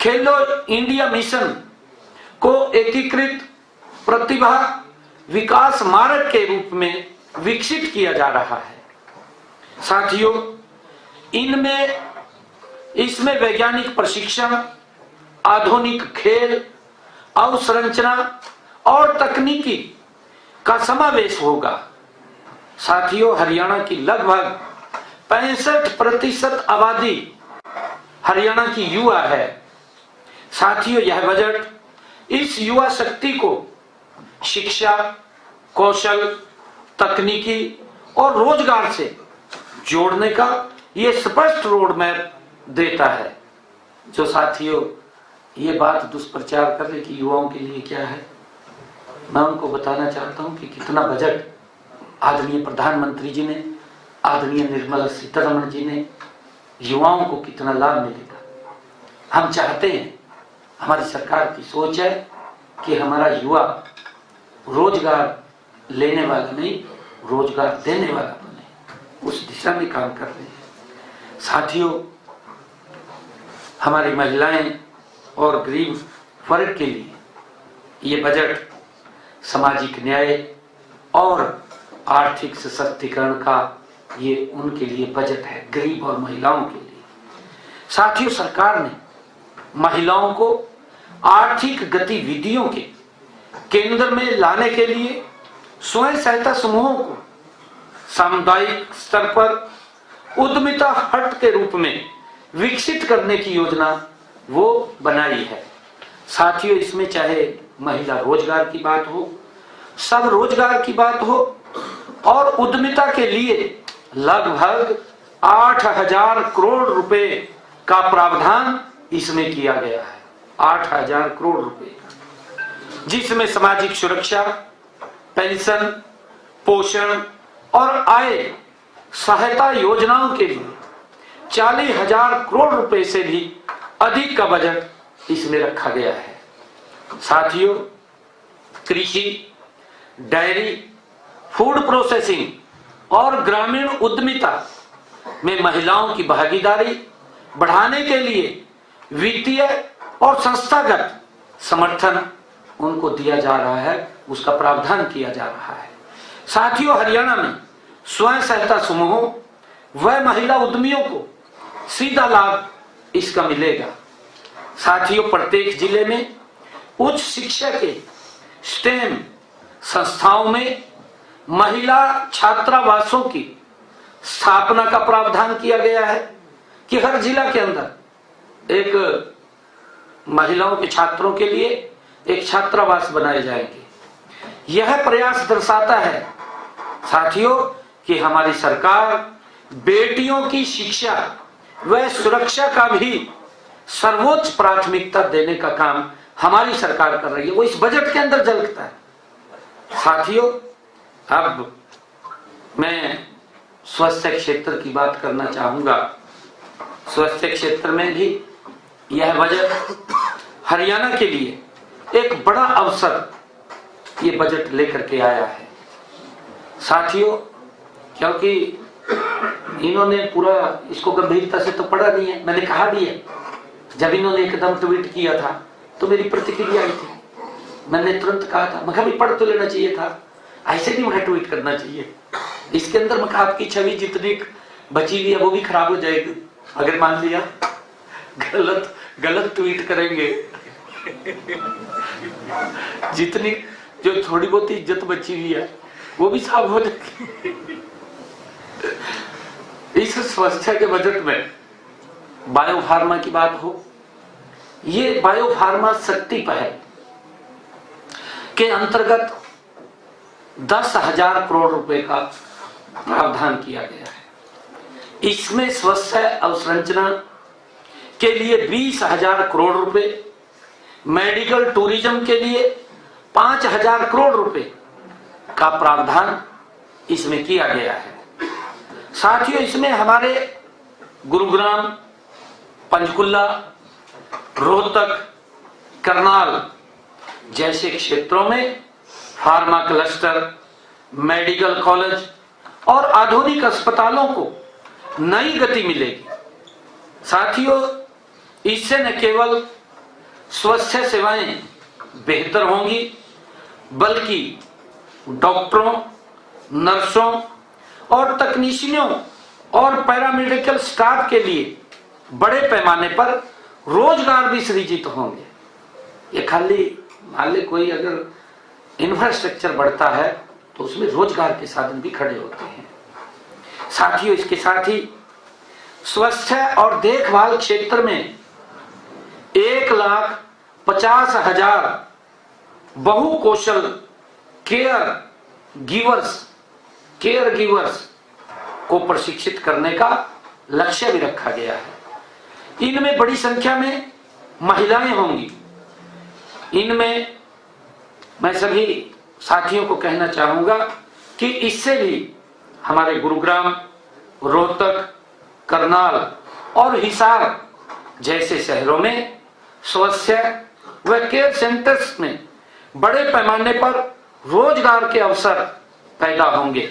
खेलो इंडिया मिशन को एकीकृत प्रतिभा विकास मार्ग के रूप में विकसित किया जा रहा है। साथियों, इसमें वैज्ञानिक प्रशिक्षण, आधुनिक खेल अवसंरचना और तकनीकी का समावेश होगा। साथियों, हरियाणा की लगभग 65% आबादी हरियाणा की युवा है। साथियों, यह बजट इस युवा शक्ति को शिक्षा, कौशल, तकनीकी और रोजगार से जोड़ने का ये स्पष्ट रोड मैप देता है। जो साथियों ये बात दुष्प्रचार कर रहे कि युवाओं के लिए क्या है, मैं उनको बताना चाहता हूं कि कितना बजट आदरणीय प्रधानमंत्री जी ने, आदरणीय निर्मला सीतारमण जी ने युवाओं को कितना लाभ मिलेगा। हम चाहते हैं, हमारी सरकार की सोच है कि हमारा युवा रोजगार लेने वाला नहीं, रोजगार देने वाला बने, उस दिशा में काम कर रहे हैं। साथियों, हमारी महिलाएं और गरीब वर्ग के लिए ये बजट सामाजिक न्याय और आर्थिक सशक्तिकरण का ये उनके लिए बजट है, गरीब और महिलाओं के लिए। साथियों, सरकार ने महिलाओं को आर्थिक गतिविधियों के केंद्र में लाने के लिए स्वयं सहायता समूहों को सामुदायिक स्तर पर उद्यमिता हट के रूप में विकसित करने की योजना वो बनाई है। साथियों, इसमें चाहे महिला रोजगार की बात हो, सब रोजगार की बात हो और उद्यमिता के लिए लगभग 8,000 करोड़ रुपए का प्रावधान इसमें किया गया है। 8,000 करोड़ रुपए, जिसमें सामाजिक सुरक्षा, पेंशन, पोषण और आय सहायता योजनाओं के लिए 40,000 करोड़ रुपए से भी अधिक का बजट इसमें रखा गया है। साथियों, कृषि, डेयरी, फूड प्रोसेसिंग और ग्रामीण उद्यमिता में महिलाओं की भागीदारी बढ़ाने के लिए वित्तीय और संस्थागत समर्थन उनको दिया जा रहा है, उसका प्रावधान किया जा रहा है। साथियों, हरियाणा में स्वयं सहायता समूहों व महिला उद्यमियों को सीधा लाभ इसका मिलेगा। साथियों, प्रत्येक जिले में उच्च शिक्षा के स्टेम संस्थाओं में महिला छात्रावासों की स्थापना का प्रावधान किया गया है कि हर जिला के अंदर एक महिलाओं के छात्रों के लिए एक छात्रावास बनाए जाएंगे। यह प्रयास दर्शाता है साथियों कि हमारी सरकार बेटियों की शिक्षा व सुरक्षा का भी सर्वोच्च प्राथमिकता देने का काम हमारी सरकार कर रही है, वो इस बजट के अंदर झलकता है। साथियों, अब मैं स्वास्थ्य क्षेत्र की बात करना चाहूंगा। स्वास्थ्य क्षेत्र में भी यह बजट हरियाणा के लिए एक बड़ा अवसर ये बजट लेकर के आया है। साथियों, क्योंकि इन्होंने पूरा इसको गंभीरता से तो पढ़ा नहीं है, मैंने कहा भी है। जब इन्होंने एकदम ट्वीट किया था तो मेरी प्रतिक्रिया आई थी, मैंने तुरंत कहा था, मैं भी पढ़ तो लेना चाहिए था, ऐसे नहीं मुझे ट्वीट करना चाहिए। इसके अंदर मैं आपकी छवि जितनी बची हुई है वो भी खराब हो जाएगी अगर मान लिया गलत ट्वीट करेंगे। जितनी जो थोड़ी बहुत इज्जत बची हुई है वो भी साफ हो जाएगी। इस स्वास्थ्य के बजट में बायो फार्मा की बात हो, ये बायो फार्मा शक्ति पहल के अंतर्गत 10,000 करोड़ रुपए का प्रावधान किया गया है। इसमें स्वास्थ्य अवसंरचना के लिए 20,000 करोड़ रुपए, मेडिकल टूरिज्म के लिए 5,000 करोड़ रुपए का प्रावधान इसमें किया गया है। साथियों, इसमें हमारे गुरुग्राम, पंचकुला, रोहतक, करनाल जैसे क्षेत्रों में फार्मा क्लस्टर, मेडिकल कॉलेज और आधुनिक अस्पतालों को नई गति मिलेगी। साथियों, इससे न केवल स्वास्थ्य सेवाएं बेहतर होंगी बल्कि डॉक्टरों, नर्सों और तकनीशियनों और पैरामेडिकल स्टाफ के लिए बड़े पैमाने पर रोजगार भी सृजित होंगे। ये खाली मान ले कोई अगर इंफ्रास्ट्रक्चर बढ़ता है तो उसमें रोजगार के साधन भी खड़े होते हैं। साथियों, इसके साथ ही स्वास्थ्य और देखभाल क्षेत्र में 1,50,000 बहुकौशल केयर गिवर्स को प्रशिक्षित करने का लक्ष्य भी रखा गया है। इनमें बड़ी संख्या में महिलाएं होंगी। इनमें मैं सभी साथियों को कहना चाहूंगा कि इससे भी हमारे गुरुग्राम, रोहतक, करनाल और हिसार जैसे शहरों में स्वास्थ्य व केयर सेंटर्स में बड़े पैमाने पर रोजगार के अवसर पैदा होंगे।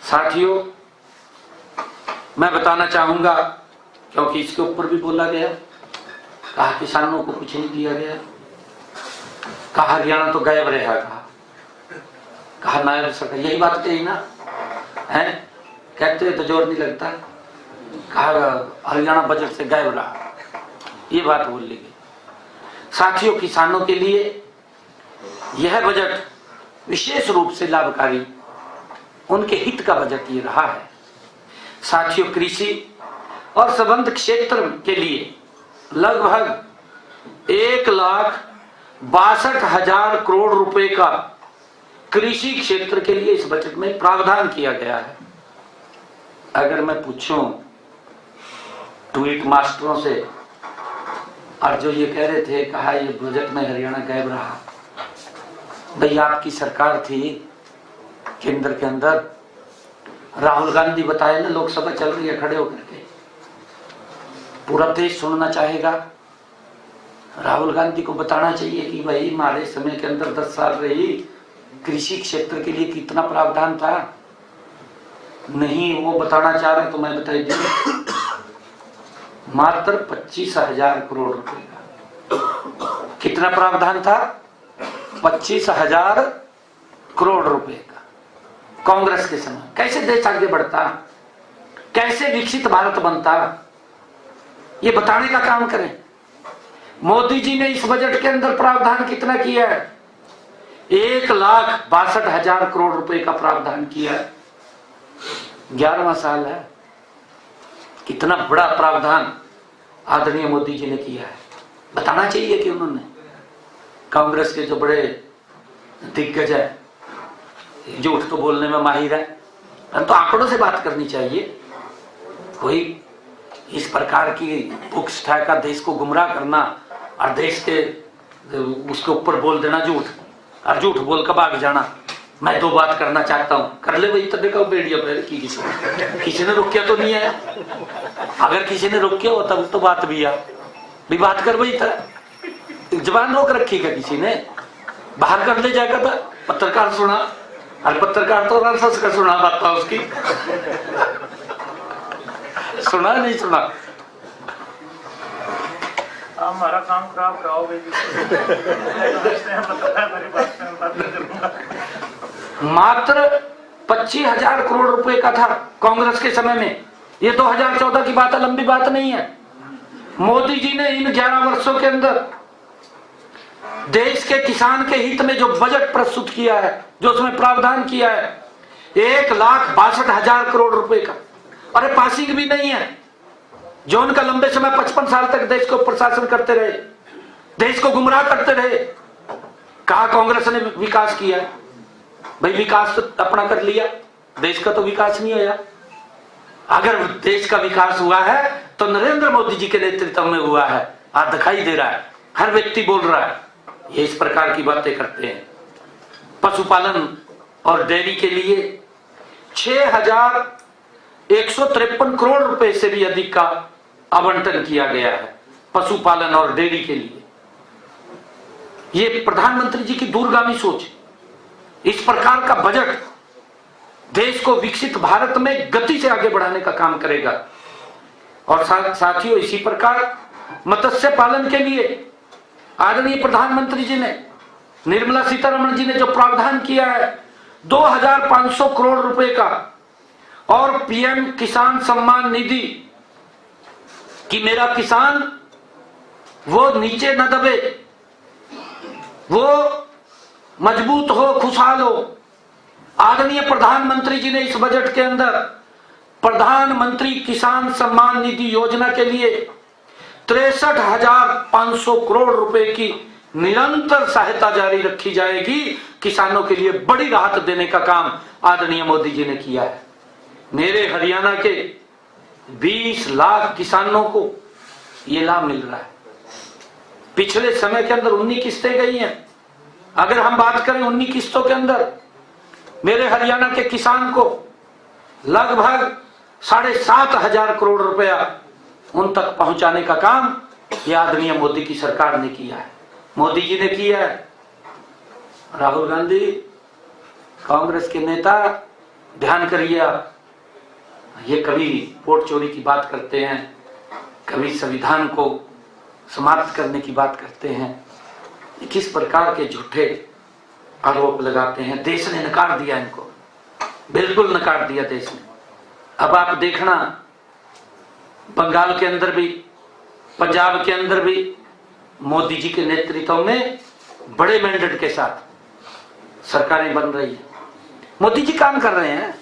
साथियों, मैं बताना चाहूंगा, क्योंकि इसके ऊपर भी बोला गया, कहा किसानों को कुछ नहीं दिया गया, कहा हरियाणा तो गायब रहेगा, कहा नायब सरकार, यही बात कही ना है, कहते तो जोर नहीं लगता, कहा हरियाणा बजट से गायब रहा, ये बात बोल ली गई। साथियों, किसानों के लिए यह बजट विशेष रूप से लाभकारी, उनके हित का बजट ये रहा है। साथियों, कृषि और संबद्ध क्षेत्र के लिए लगभग 1,62,000 करोड़ रुपए का कृषि क्षेत्र के लिए इस बजट में प्रावधान किया गया है। अगर मैं पूछूं ट्वीट मास्टरों से, और जो ये कह रहे थे, कहा ये बजट में हरियाणा गायब रहा, भाई आपकी सरकार थी केंद्र के अंदर, राहुल गांधी बताए ना, लोकसभा चल रही है खड़े होकर के, पूरा देश सुनना चाहेगा। राहुल गांधी को बताना चाहिए कि भाई हमारे समय के अंदर 10 साल रही, कृषि क्षेत्र के लिए कितना प्रावधान था। नहीं वो बताना चाह रहे तो मैं बता दूं, मात्र 25,000 करोड़ रुपए का कितना प्रावधान था, 25,000 करोड़ रुपए का। कांग्रेस के समय कैसे देश आगे बढ़ता, कैसे विकसित भारत बनता, ये बताने का काम करें। मोदी जी ने इस बजट के अंदर प्रावधान कितना किया है, 1,62,000 करोड़ रुपए का प्रावधान किया है। 11वां साल है, कितना बड़ा प्रावधान आदरणीय मोदी जी ने किया है। बताना चाहिए कि उन्होंने, कांग्रेस के जो बड़े दिग्गज है, झूठ तो बोलने में माहिर है, तो आंकड़ों से बात करनी चाहिए। कोई इस प्रकार की भूखष्ठा का देश को गुमराह करना और देश के उसके ऊपर बोल देना झूठ, और झूठ बोल कर भाग जाना। मैं 2 बात करना चाहता हूं, कर ले भाई, तो देखो बेड़िया पैर की किसी ने रोकिया तो नहीं है। अगर किसी ने रोकिया हो तब तो बात भी है, भी बात कर भाई, जबान रोक रखी क्या किसी ने, बाहर कर ले जाएगा था। पत्रकार सुना, और पत्रकार तो रस का सुना बात था उसकी, सुना नहीं सुना, हमारा काम खराब कराओगे जी। मात्र 25,000 करोड़ रुपए का था कांग्रेस के समय में। ये 2014 की बात है, लंबी बात नहीं है। मोदी जी ने इन 11 वर्षों के अंदर देश के किसान के हित में जो बजट प्रस्तुत किया है, जो उसमें प्रावधान किया है, 1,62,000 करोड़ रुपए का। अरे पासिंग भी नहीं है, जो उनका लंबे समय 55 साल तक देश को प्रशासन करते रहे, देश को गुमराह करते रहे। कहा कांग्रेस ने विकास किया, भाई विकास तो अपना कर लिया, देश का तो विकास नहीं होया। अगर देश का विकास हुआ है तो नरेंद्र मोदी जी के नेतृत्व में हुआ है, आज दिखाई दे रहा है, हर व्यक्ति बोल रहा है। ये इस प्रकार की बातें करते हैं। पशुपालन और डेयरी के लिए 6,153 करोड़ रुपए से भी अधिक का आवंटन किया गया है पशुपालन और डेयरी के लिए। ये प्रधानमंत्री जी की दूरगामी सोच, इस प्रकार का बजट देश को विकसित भारत में गति से आगे बढ़ाने का काम करेगा। और साथियों, इसी प्रकार मत्स्य पालन के लिए आदरणीय प्रधानमंत्री जी ने, निर्मला सीतारमण जी ने जो प्रावधान किया है 2,500 करोड़ रुपए का, और पीएम किसान सम्मान निधि कि मेरा किसान वो नीचे न दबे, वो मजबूत हो, खुशहाल हो। आदरणीय प्रधानमंत्री जी ने इस बजट के अंदर प्रधानमंत्री किसान सम्मान निधि योजना के लिए 63,500 करोड़ रुपए की निरंतर सहायता जारी रखी जाएगी। किसानों के लिए बड़ी राहत देने का काम आदरणीय मोदी जी ने किया है। मेरे हरियाणा के 20 लाख किसानों को ये लाभ मिल रहा है। पिछले समय के अंदर 19 किस्तें गई हैं। अगर हम बात करें 19 किस्तों के अंदर मेरे हरियाणा के किसान को लगभग 7,500 करोड़ रुपया उन तक पहुंचाने का काम ये आदरणीय मोदी की सरकार ने किया है, मोदी जी ने किया है। राहुल गांधी कांग्रेस के नेता, ध्यान करिए आप, ये कभी वोट चोरी की बात करते हैं, कभी संविधान को समाप्त करने की बात करते हैं। ये किस प्रकार के झूठे आरोप लगाते हैं। देश ने नकार दिया इनको, बिल्कुल नकार दिया देश ने। अब आप देखना, बंगाल के अंदर भी, पंजाब के अंदर भी मोदी जी के नेतृत्व में बड़े मैंडेट के साथ सरकारें बन रही है। मोदी जी काम कर रहे हैं,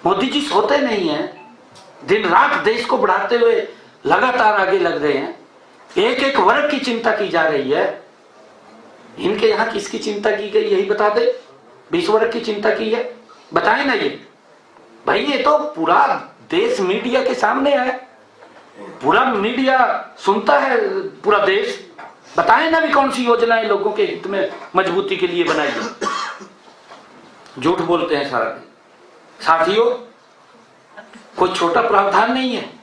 मोदी जी सोते नहीं हैं, दिन रात देश को बढ़ाते हुए लगातार आगे लग रहे हैं। एक एक वर्ग की चिंता की जा रही है। इनके यहाँ किसकी चिंता की गई यही बता दे। 20 वर्ग की चिंता की है, बताए ना ये भाई। ये तो पूरा देश मीडिया के सामने है, पूरा मीडिया सुनता है, पूरा देश। बताए ना भी कौन सी योजनाएं लोगों के हित में मजबूती के लिए बनाई गई। झूठ बोलते हैं सारा दिन। साथियों, कोई छोटा प्रावधान नहीं है।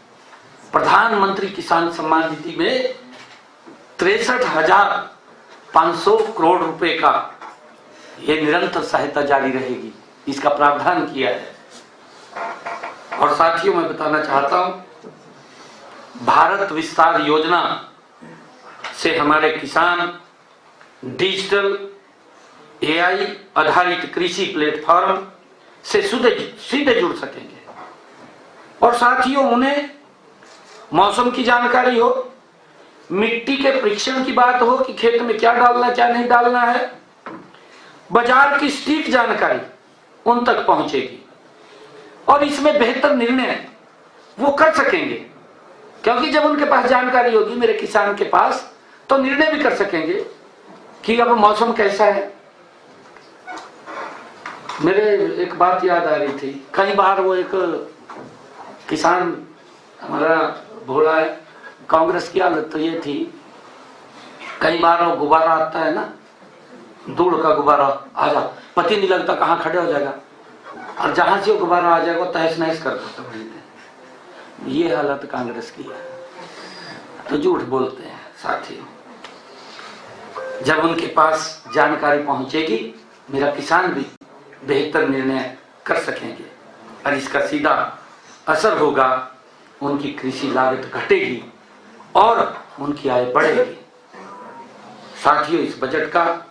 प्रधानमंत्री किसान सम्मान निधि में 63,500 करोड़ रुपए का ये निरंतर सहायता जारी रहेगी, इसका प्रावधान किया है। और साथियों, मैं बताना चाहता हूं, भारत विस्तार योजना से हमारे किसान डिजिटल AI आधारित कृषि प्लेटफॉर्म से सीधे जुड़ सकेंगे। और साथियों, उन्हें मौसम की जानकारी हो, मिट्टी के परीक्षण की बात हो कि खेत में क्या डालना क्या नहीं डालना है, बाजार की सटीक जानकारी उन तक पहुंचेगी और इसमें बेहतर निर्णय वो कर सकेंगे। क्योंकि जब उनके पास जानकारी होगी, मेरे किसान के पास, तो निर्णय भी कर सकेंगे कि अब मौसम कैसा है। मेरे एक बात याद आ रही थी, कई बार वो एक किसान हमारा भोला है, कांग्रेस की हालत तो ये थी, कई बार वो गुब्बारा आता है ना, धूल का गुब्बारा आ जा, पता नहीं लगता कहाँ खड़े हो जाएगा, और जहां से वो गुब्बारा आ जाएगा तहस नहस कर देता है। ये हालत कांग्रेस की है। तो झूठ बोलते हैं साथियों। जब उनके पास जानकारी पहुंचेगी, मेरा किसान भी बेहतर निर्णय कर सकेंगे और इसका सीधा असर होगा, उनकी कृषि लागत घटेगी और उनकी आय बढ़ेगी। साथियों, इस बजट का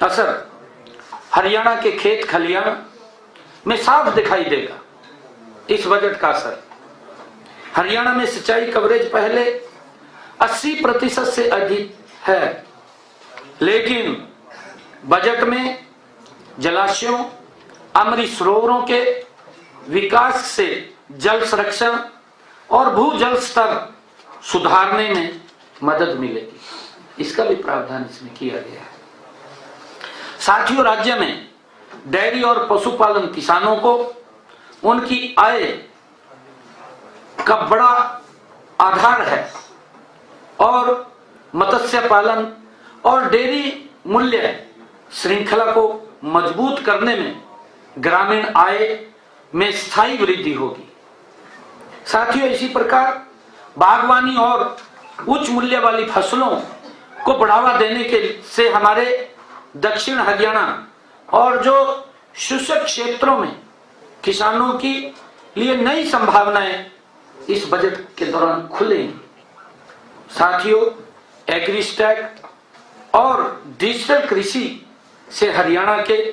असर हरियाणा के खेत खलियान में साफ दिखाई देगा। इस बजट का असर हरियाणा में सिंचाई कवरेज पहले 80% से अधिक है, लेकिन बजट में जलाशयों, अमृत सरोवरों के विकास से जल संरक्षण और भूजल स्तर सुधारने में मदद मिलेगी। इसका भी प्रावधान इसमें किया गया है। साथियों, राज्य में डेयरी और पशुपालन किसानों को उनकी आय का बड़ा आधार है और मत्स्य पालन और डेयरी मूल्य श्रृंखला को मजबूत करने में ग्रामीण आय में स्थायी वृद्धि होगी। साथियों, इसी प्रकार बागवानी और उच्च मूल्य वाली फसलों को बढ़ावा देने के से हमारे दक्षिण हरियाणा और जो शुष्क क्षेत्रों में किसानों की लिए नई संभावनाएं इस बजट के दौरान खुलेंगी। साथियों, एग्रीस्टैक और डिजिटल कृषि से हरियाणा के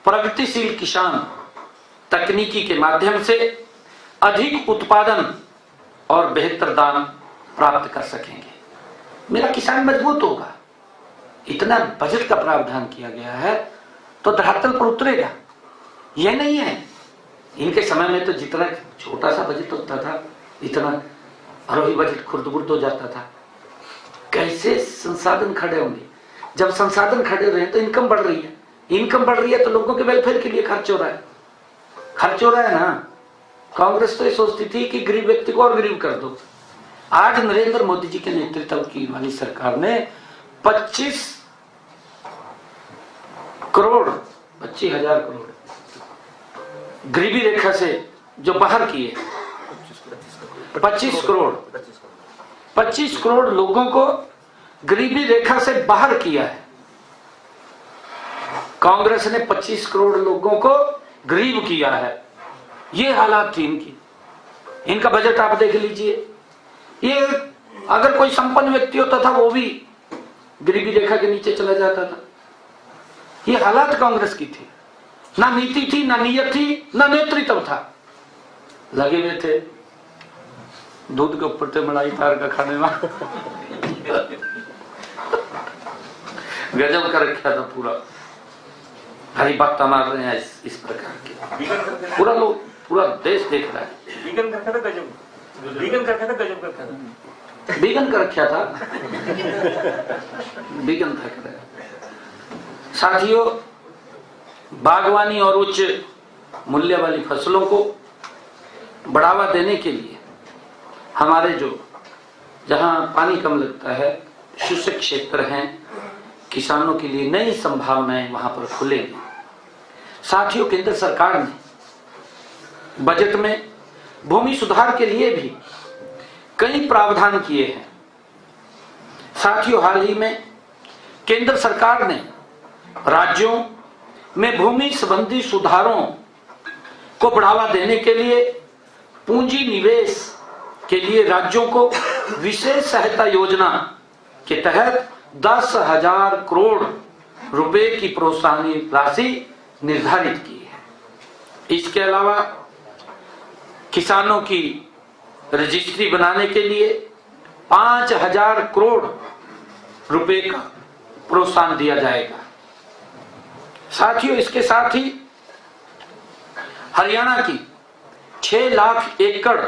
प्रगतिशील किसान तकनीकी के माध्यम से अधिक उत्पादन और बेहतर दाम प्राप्त कर सकेंगे। मेरा किसान मजबूत होगा। इतना बजट का प्रावधान किया गया है तो धरातल पर उतरेगा। यह नहीं है, इनके समय में तो जितना छोटा सा बजट होता था, इतना अरोही बजट खुर्द-बुर्द हो जाता था। कैसे संसाधन खड़े होंगे? जब संसाधन खड़े रहे तो इनकम बढ़ रही है, इनकम बढ़ रही है तो लोगों के वेलफेयर के लिए खर्च हो रहा है, खर्च हो रहा है ना। कांग्रेस तो ये सोचती थी कि गरीब व्यक्ति को और गरीब कर दो। आज नरेंद्र मोदी जी के नेतृत्व की वाली सरकार ने 25 हजार करोड़ गरीबी रेखा से जो बाहर किए, 25 करोड़ लोगों को गरीबी रेखा से बाहर किया है। कांग्रेस ने 25 करोड़ लोगों को गरीब किया है। ये हालात थी इनकी। इनका बजट आप देख लीजिए। ये अगर कोई संपन्न व्यक्ति होता था वो भी गरीबी रेखा के नीचे चला जाता था। ये हालात कांग्रेस की थी। ना नीति थी, ना नीयत थी, ना नेतृत्व था। लगे हुए थे दूध के ऊपर से मलाई तार का खाने में। गजब कर रखा था पूरा। हरी बात मार रहे हैं इस प्रकार के। पूरा लोग, पूरा देश देख रहा है। वीगन कर रखा था गजब, वीगन कर रखा था गजब कर रखा था, वीगन कर रखा था, वीगन था कर। साथियों, बागवानी और उच्च मूल्य वाली फसलों को बढ़ावा देने के लिए हमारे जो जहां पानी कम लगता है, शुष्क क्षेत्र हैं, किसानों के लिए नई संभावनाएं वहां पर खुलेंगी। साथियों, केंद्र सरकार ने बजट में भूमि सुधार के लिए भी कई प्रावधान किए हैं। साथियों, हाल ही में केंद्र सरकार ने राज्यों में भूमि संबंधी सुधारों को बढ़ावा देने के लिए पूंजी निवेश के लिए राज्यों को विशेष सहायता योजना के तहत 10,000 करोड़ रुपए की प्रोत्साहन राशि निर्धारित की है। इसके अलावा किसानों की रजिस्ट्री बनाने के लिए 5,000 करोड़ रुपए का प्रोत्साहन दिया जाएगा। साथियों, इसके साथ ही हरियाणा की 6 लाख एकड़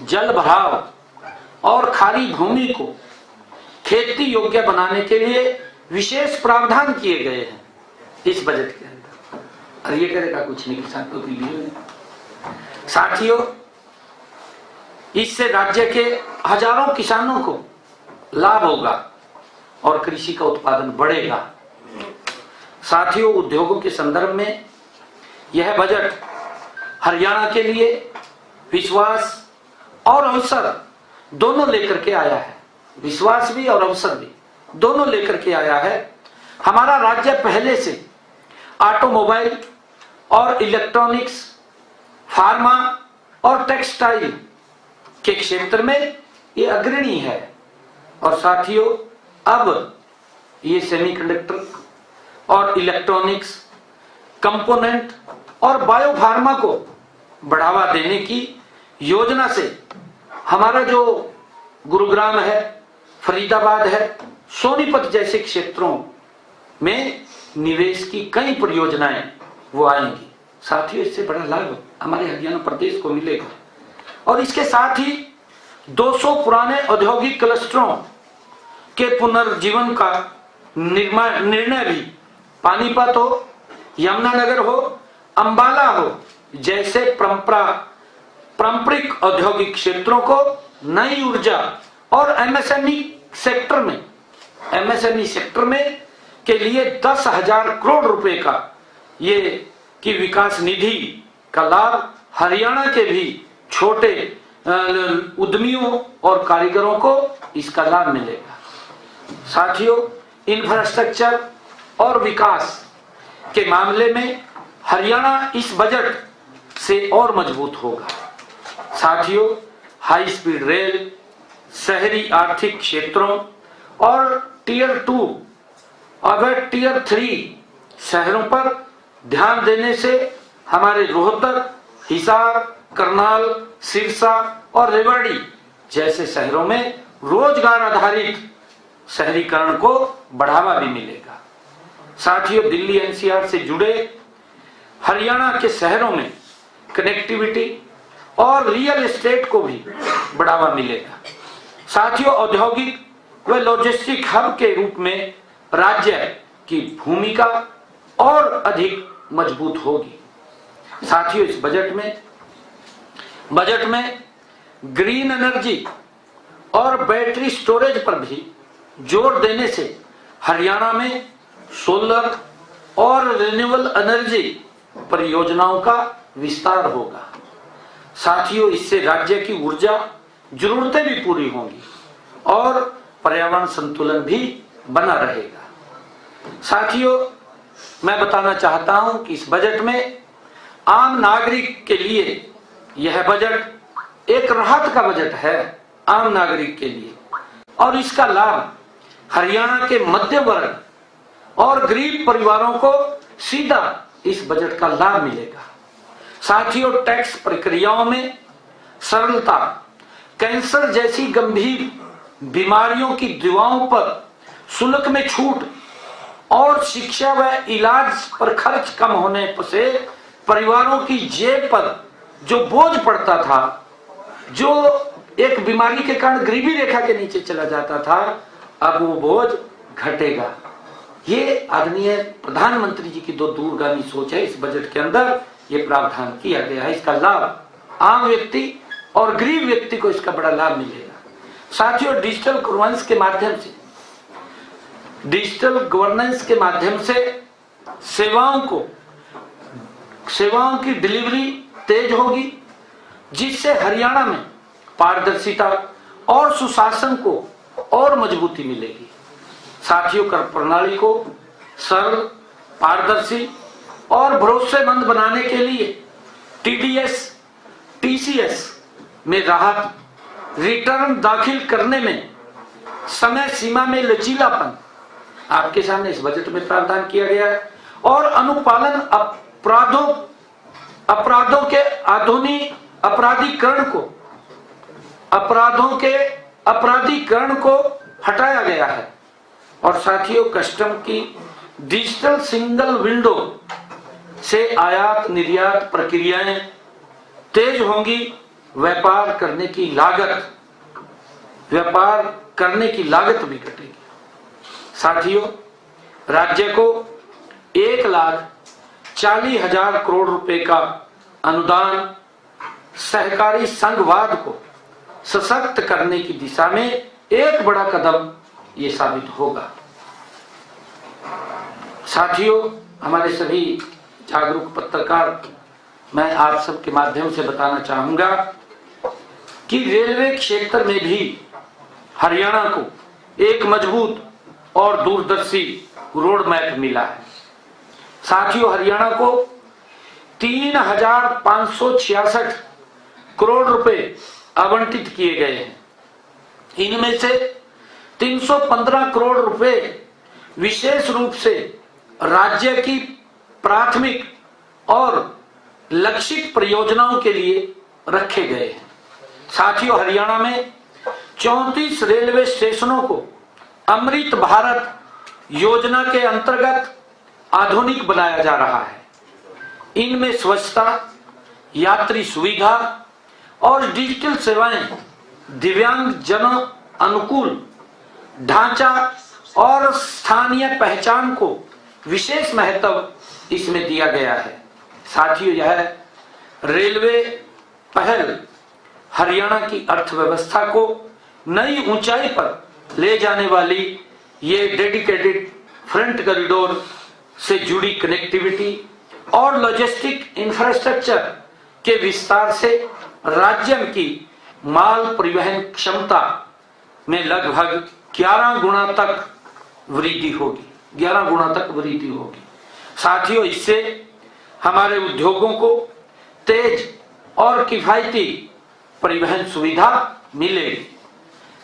जल भराव और खाली भूमि को खेती योग्य बनाने के लिए विशेष प्रावधान किए गए हैं इस बजट के अंदर। और ये करेगा कुछ नहीं, किसानों के लिए। साथियों, इससे राज्य के हजारों किसानों को लाभ होगा और कृषि का उत्पादन बढ़ेगा। साथियों, उद्योगों के संदर्भ में यह बजट हरियाणा के लिए विश्वास और अवसर दोनों लेकर के आया है। विश्वास भी और अवसर भी दोनों लेकर के आया है। हमारा राज्य पहले से ऑटोमोबाइल और इलेक्ट्रॉनिक्स, फार्मा और टेक्सटाइल के क्षेत्र में ये अग्रणी है। और साथियों, अब ये सेमीकंडक्टर और इलेक्ट्रॉनिक्स, कंपोनेंट और बायोफार्मा को बढ़ावा देने की योजना से हमारा जो गुरुग्राम है, फरीदाबाद है, सोनीपत जैसे क्षेत्रों में निवेश की कई परियोजनाएं वो आएंगी। साथियों, इससे बड़ा लाभ हमारे हरियाणा प्रदेश को मिलेगा। और इसके साथ ही 200 पुराने औद्योगिक क्लस्टरों के पुनर्जीवन का निर्णय भी पानीपत हो, यमुनानगर हो, अंबाला हो जैसे पारंपरिक औद्योगिक क्षेत्रों को नई ऊर्जा और एमएसएमई सेक्टर में के लिए 10,000 करोड़ रुपए का ये की विकास निधि का लाभ हरियाणा के भी छोटे उद्यमियों और कारीगरों को इसका लाभ मिलेगा। साथियों, इंफ्रास्ट्रक्चर और विकास के मामले में हरियाणा इस बजट से और मजबूत होगा। साथियों, हाई स्पीड रेल, शहरी आर्थिक क्षेत्रों और टियर 2 और टियर 3 शहरों पर ध्यान देने से हमारे रोहतक, हिसार, करनाल, सिरसा और रेवाड़ी जैसे शहरों में रोजगार आधारित शहरीकरण को बढ़ावा भी मिलेगा। साथियों, दिल्ली एनसीआर से जुड़े हरियाणा के शहरों में कनेक्टिविटी और रियल एस्टेट को भी बढ़ावा मिलेगा। साथियों, औद्योगिक व लॉजिस्टिक हब के रूप में राज्य की भूमिका और अधिक मजबूत होगी। साथियों, इस बजट में ग्रीन एनर्जी और बैटरी स्टोरेज पर भी जोर देने से हरियाणा में सोलर और रिन्यूएबल एनर्जी परियोजनाओं का विस्तार होगा। साथियों, इससे राज्य की ऊर्जा जरूरतें भी पूरी होंगी और पर्यावरण संतुलन भी बना रहेगा। साथियों, मैं बताना चाहता हूं कि इस बजट में आम नागरिक के लिए यह बजट एक राहत का बजट है आम नागरिक के लिए, और इसका लाभ हरियाणा के मध्य वर्ग और गरीब परिवारों को सीधा इस बजट का लाभ मिलेगा। साथियों, टैक्स प्रक्रियाओं में सरलता, कैंसर जैसी गंभीर बीमारियों की दवाओं पर शुल्क में छूट और शिक्षा व इलाज पर खर्च कम होने से परिवारों की जेब पर जो बोझ पड़ता था, जो एक बीमारी के कारण गरीबी रेखा के नीचे चला जाता था, अब वो बोझ घटेगा। ये आदरणीय प्रधानमंत्री जी की दो दूरगामी सोच है। इस बजट के अंदर ये प्रावधान किया गया है। इसका लाभ आम व्यक्ति और गरीब व्यक्ति को इसका बड़ा लाभ मिलेगा। साथियों, डिजिटल गवर्नेंस के माध्यम से सेवाओं की डिलीवरी तेज होगी, जिससे हरियाणा में पारदर्शिता और सुशासन को और मजबूती मिलेगी। साथियों, कर प्रणाली को सरल, पारदर्शी और भरोसेमंद बनाने के लिए टीडीएस, टीसीएस में राहत, रिटर्न दाखिल करने में समय सीमा में लचीलापन आपके सामने इस बजट में प्रावधान किया गया है, और अनुपालन अपराधों के अपराधीकरण को हटाया गया है। और साथियों, कस्टम की डिजिटल सिंगल विंडो से आयात निर्यात प्रक्रियाएं तेज होंगी, व्यापार करने की लागत भी घटेगी। साथियों, राज्य को 1,40,000 करोड़ रुपए का अनुदान सहकारी संघवाद को सशक्त करने की दिशा में एक बड़ा कदम ये साबित होगा। साथियों, हमारे सभी जागरूक पत्रकार, मैं आप सबके माध्यम से बताना चाहूंगा कि रेलवे क्षेत्र में भी हरियाणा को एक मजबूत और दूरदर्शी रोड मैप मिला है। साथियों, हरियाणा को 3,566 करोड़ रुपए आवंटित किए गए हैं। इनमें से 315 करोड़ रुपए विशेष रूप से राज्य की प्राथमिक और लक्षित परियोजनाओं के लिए रखे गए हैं। साथियों, हरियाणा में 34 रेलवे स्टेशनों को अमृत भारत योजना के अंतर्गत आधुनिक बनाया जा रहा है। इनमें स्वच्छता, यात्री सुविधा और डिजिटल सेवाएं, दिव्यांग जनों अनुकूल ढांचा और स्थानीय पहचान को विशेष महत्व इसमें दिया गया है। साथियों, यह रेलवे पहल हरियाणा की अर्थव्यवस्था को नई ऊंचाई पर ले जाने वाली ये डेडिकेटेड फ्रंट कॉरिडोर से जुड़ी कनेक्टिविटी और लॉजिस्टिक इंफ्रास्ट्रक्चर के विस्तार से राज्य की माल परिवहन क्षमता में लगभग 11 गुना तक वृद्धि होगी। साथियों, इससे हमारे उद्योगों को तेज और किफायती परिवहन सुविधा मिलेगी।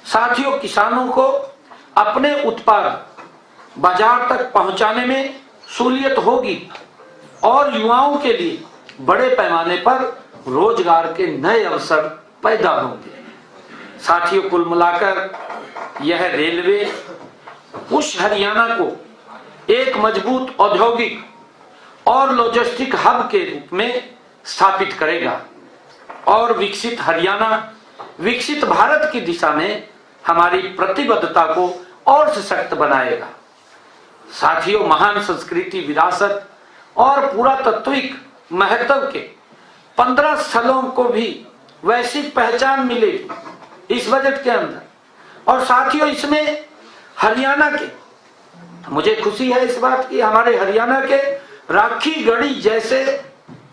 साथियों, किसानों को अपने उत्पाद बाजार तक पहुंचाने में सहूलियत होगी और युवाओं के लिए बड़े पैमाने पर रोजगार के नए अवसर पैदा होंगे। साथियों, कुल मिलाकर यह रेलवे उस हरियाणा को एक मजबूत औद्योगिक और लॉजिस्टिक हब के रूप में स्थापित करेगा और विकसित हरियाणा, विकसित भारत की दिशा में हमारी प्रतिबद्धता को और सशक्त बनाएगा। साथियों, महान संस्कृति, विरासत और पुरातात्विक महत्व के 15 स्थलों को भी वैश्विक पहचान मिलेगी इस बजट के अंदर। और साथियों, इसमें हरियाणा के, मुझे खुशी है इस बात की, हमारे हरियाणा के राखी गढ़ी जैसे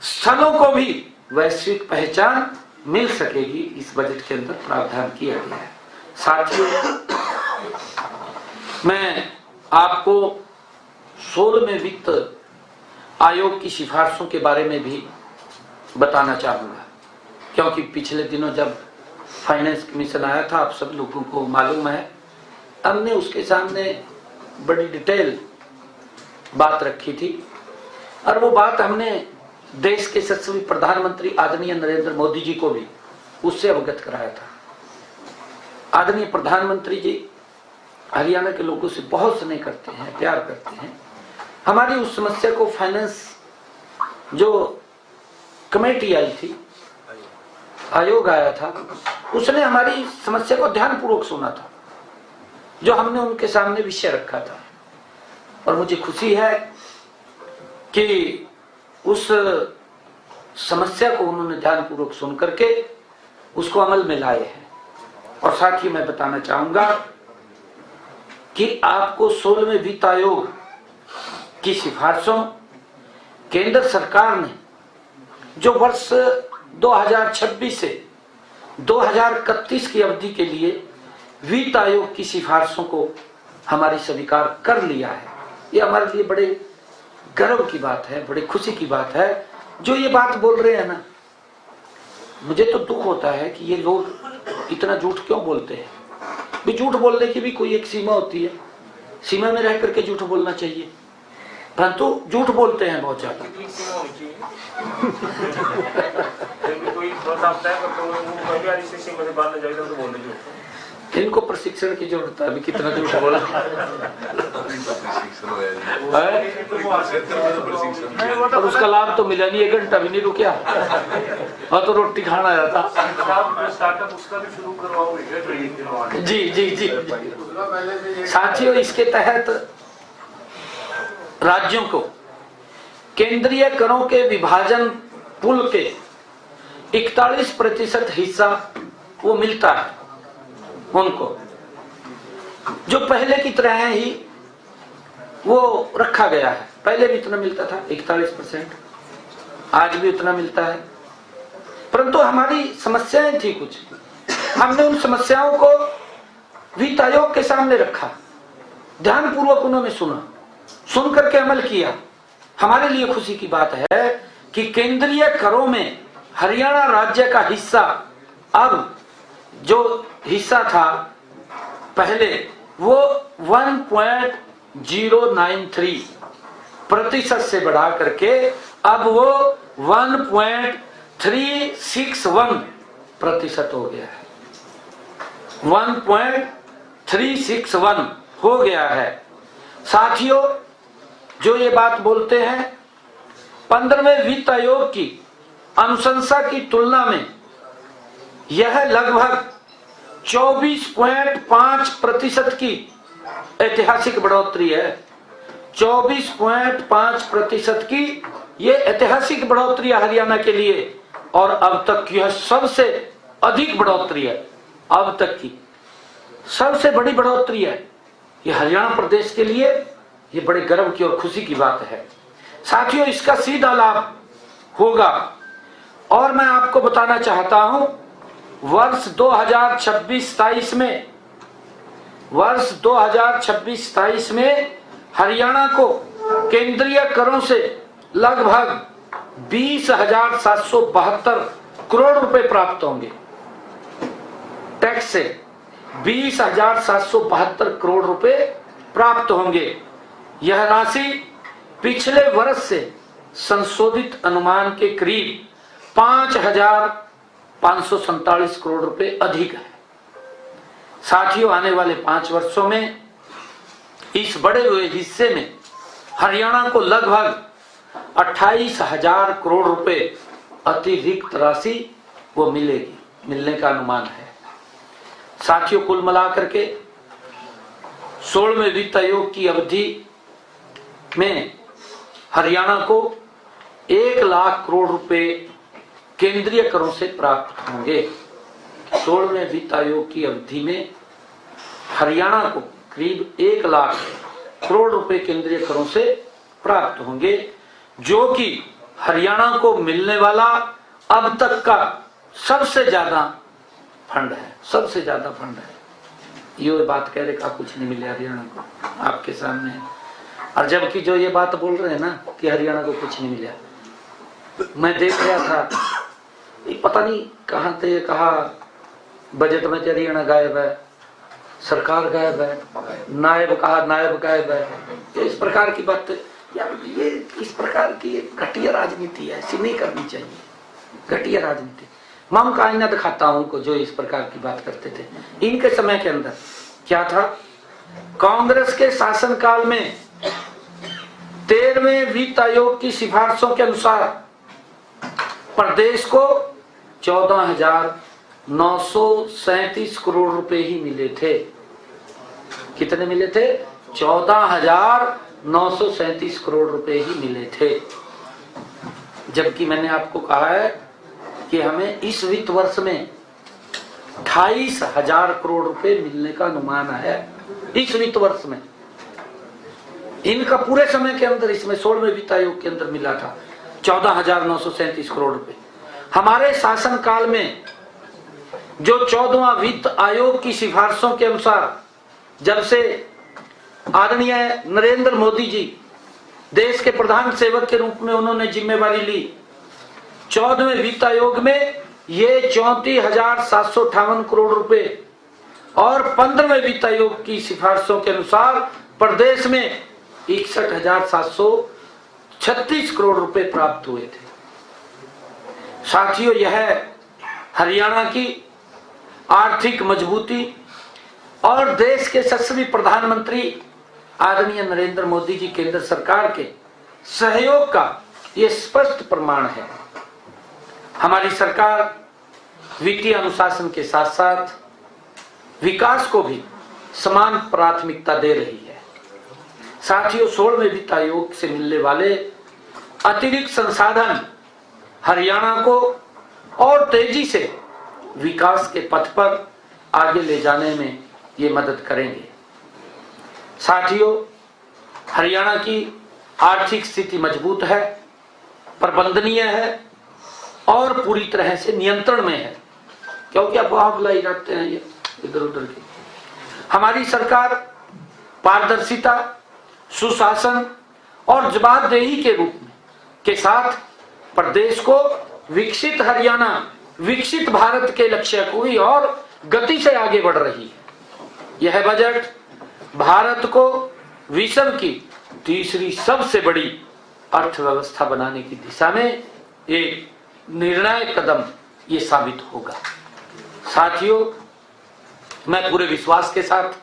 स्थलों को भी वैश्विक पहचान मिल सकेगी, इस बजट के अंदर प्रावधान किया गया है। साथियों, मैं आपको 16वें वित्त आयोग की सिफारिशों के बारे में भी बताना चाहूंगा, क्योंकि पिछले दिनों जब फाइनेंस कमीशन आया था, आप सब लोगों को मालूम है, हमने उसके सामने बड़ी डिटेल बात रखी थी और वो बात हमने देश के यशस्वी प्रधानमंत्री आदरणीय नरेंद्र मोदी जी को भी उससे अवगत कराया था। आदरणीय प्रधानमंत्री जी हरियाणा के लोगों से बहुत स्नेह करते हैं, प्यार करते हैं। हमारी उस समस्या को फाइनेंस जो कमेटी आई थी, आयोग आया था, उसने हमारी समस्या को ध्यानपूर्वक सुना था, जो हमने उनके सामने विषय रखा था। और मुझे खुशी है कि उस समस्या को उन्होंने ध्यानपूर्वक सुन करके उसको अमल में लाए हैं। और साथ ही मैं बताना चाहूंगा कि आपको 16वें वित्त आयोग की सिफारिशों केंद्र सरकार ने जो वर्ष 2026 से 2031 की अवधि के लिए वित्त आयोग की सिफारिशों को हमारी स्वीकार कर लिया है। ये हमारे लिए बड़े गर्व की बात है, बड़ी खुशी की बात है। जो ये बात बोल रहे हैं ना, मुझे तो दुख होता है कि ये लोग इतना झूठ क्यों बोलते हैं। भी झूठ बोलने की भी कोई एक सीमा होती है, सीमा में रह करके झूठ बोलना चाहिए, परंतु झूठ बोलते हैं बहुत ज्यादा। इनको प्रशिक्षण की जरूरत है, अभी कितना झूठ बोला। और उसका लाभ तो मिला नहीं, 1 घंटा भी नहीं रुकिया और तो रोटी खाना आया था। स्टार्टअप उसका भी शुरू करवाओगे? जी जी जी साथियों, इसके तहत राज्यों को केंद्रीय करों के विभाजन पुल के 41% हिस्सा वो मिलता है उनको, जो पहले की तरह ही वो रखा गया है। पहले भी इतना मिलता था 41%, आज भी उतना मिलता है, परंतु हमारी समस्याएं थी कुछ। हमने उन समस्याओं को वित्त आयोग के सामने रखा, ध्यानपूर्वक उन्होंने सुना, सुन करके अमल किया। हमारे लिए खुशी की बात है कि केंद्रीय करों में हरियाणा राज्य का हिस्सा अब जो हिस्सा था पहले वो 1.093% से बढ़ा करके अब वो 1.361% हो गया है। 1.361 हो गया है। साथियों, जो ये बात बोलते हैं 15वें वित्त आयोग की अनुशंसा की तुलना में यह लगभग 24.5% की ऐतिहासिक बढ़ोतरी है। 24.5% की ये ऐतिहासिक बढ़ोतरी है हरियाणा के लिए, और अब तक की यह सबसे अधिक बढ़ोतरी है। अब तक की सबसे बड़ी बढ़ोतरी है ये हरियाणा प्रदेश के लिए। ये बड़े गर्व की और खुशी की बात है। साथियों, इसका सीधा लाभ होगा, और मैं आपको बताना चाहता हूं, वर्ष 2026-27 में हरियाणा को केंद्रीय करों से लगभग 20,772 करोड़ रुपए प्राप्त होंगे। टैक्स से 20,772 करोड़ रुपए प्राप्त होंगे। यह राशि पिछले वर्ष से संशोधित अनुमान के करीब 5,547 करोड़ रुपए अधिक है। साथियों, आने वाले 5 वर्षों में इस बढ़े हुए हिस्से में हरियाणा को लगभग 28,000 करोड़ रुपए अतिरिक्त राशि वो मिलने का अनुमान है। साथियों, कुल मिलाकर के 16वें वित्त आयोग की अवधि में हरियाणा को 1 लाख करोड़ रुपए केंद्रीय करों से प्राप्त होंगे। 16वें वित्त आयोग की अवधि में हरियाणा को करीब 1 लाख करोड़ रुपए केंद्रीय करों से प्राप्त होंगे, जो कि हरियाणा को मिलने वाला अब तक का सबसे ज्यादा फंड है। सबसे ज्यादा फंड है। ये बात कह रहे का कुछ नहीं मिले हरियाणा को, आपके सामने और जबकि जो ये बात बोल रहे हैं ना कि हरियाणा को कुछ नहीं मिला, मैं देख रहा था, ये पता नहीं कहाँ थे, कहा बजट में हरियाणा गायब है, सरकार गायब है, नायब कहा नायब गायब है, ये इस प्रकार की बात यार, ये इस प्रकार की घटिया राजनीति है, ऐसी नहीं करनी चाहिए, घटिया राजनीति। मैं उनका आईना दिखाता हूं उनको जो इस प्रकार की बात करते थे। इनके समय के अंदर क्या था, कांग्रेस के शासनकाल में 13वें वित्त आयोग की सिफारिशों के अनुसार प्रदेश को 14,937 करोड़ रुपए ही मिले थे। कितने मिले थे? 14,937 करोड़ रुपए ही मिले थे। जबकि मैंने आपको कहा है कि हमें इस वित्त वर्ष में 28,000 करोड़ रुपए मिलने का अनुमान है। इस वित्त वर्ष में इनका पूरे समय के अंदर, इसमें 16वें वित्त आयोग के अंदर मिला था 14,937 करोड़ रुपए। हमारे शासनकाल में जो 14वां वित्त आयोग की सिफारिशों के अनुसार, जब से आदरणीय नरेंद्र मोदी जी देश के प्रधान सेवक के रूप में उन्होंने जिम्मेवारी ली, 14वें वित्त आयोग में ये 34,758 करोड़ रुपए और 15वें वित्त आयोग की सिफारिशों के अनुसार प्रदेश में 61,736 करोड़ रुपए प्राप्त हुए थे। साथियों, यह हरियाणा की आर्थिक मजबूती और देश के यशस्वी प्रधानमंत्री आदरणीय नरेंद्र मोदी जी केंद्र सरकार के सहयोग का ये स्पष्ट प्रमाण है। हमारी सरकार वित्तीय अनुशासन के साथ साथ विकास को भी समान प्राथमिकता दे रही है। साथियों, 16वें वित्त आयोग से मिलने वाले अतिरिक्त संसाधन हरियाणा को और तेजी से विकास के पथ पर आगे ले जाने में ये मदद करेंगे। साथियों, हरियाणा की आर्थिक स्थिति मजबूत है, प्रबंधनीय है और पूरी तरह से नियंत्रण में है, क्योंकि अफवाह फैलाई जाते हैं ये इधर उधर की। हमारी सरकार पारदर्शिता, सुशासन और जवाबदेही के रूप में के साथ प्रदेश को विकसित हरियाणा, विकसित भारत के लक्ष्य को ही और गति से आगे बढ़ रही है। यह बजट भारत को विश्व की तीसरी सबसे बड़ी अर्थव्यवस्था बनाने की दिशा में एक निर्णायक कदम ये साबित होगा। साथियों, मैं पूरे विश्वास के साथ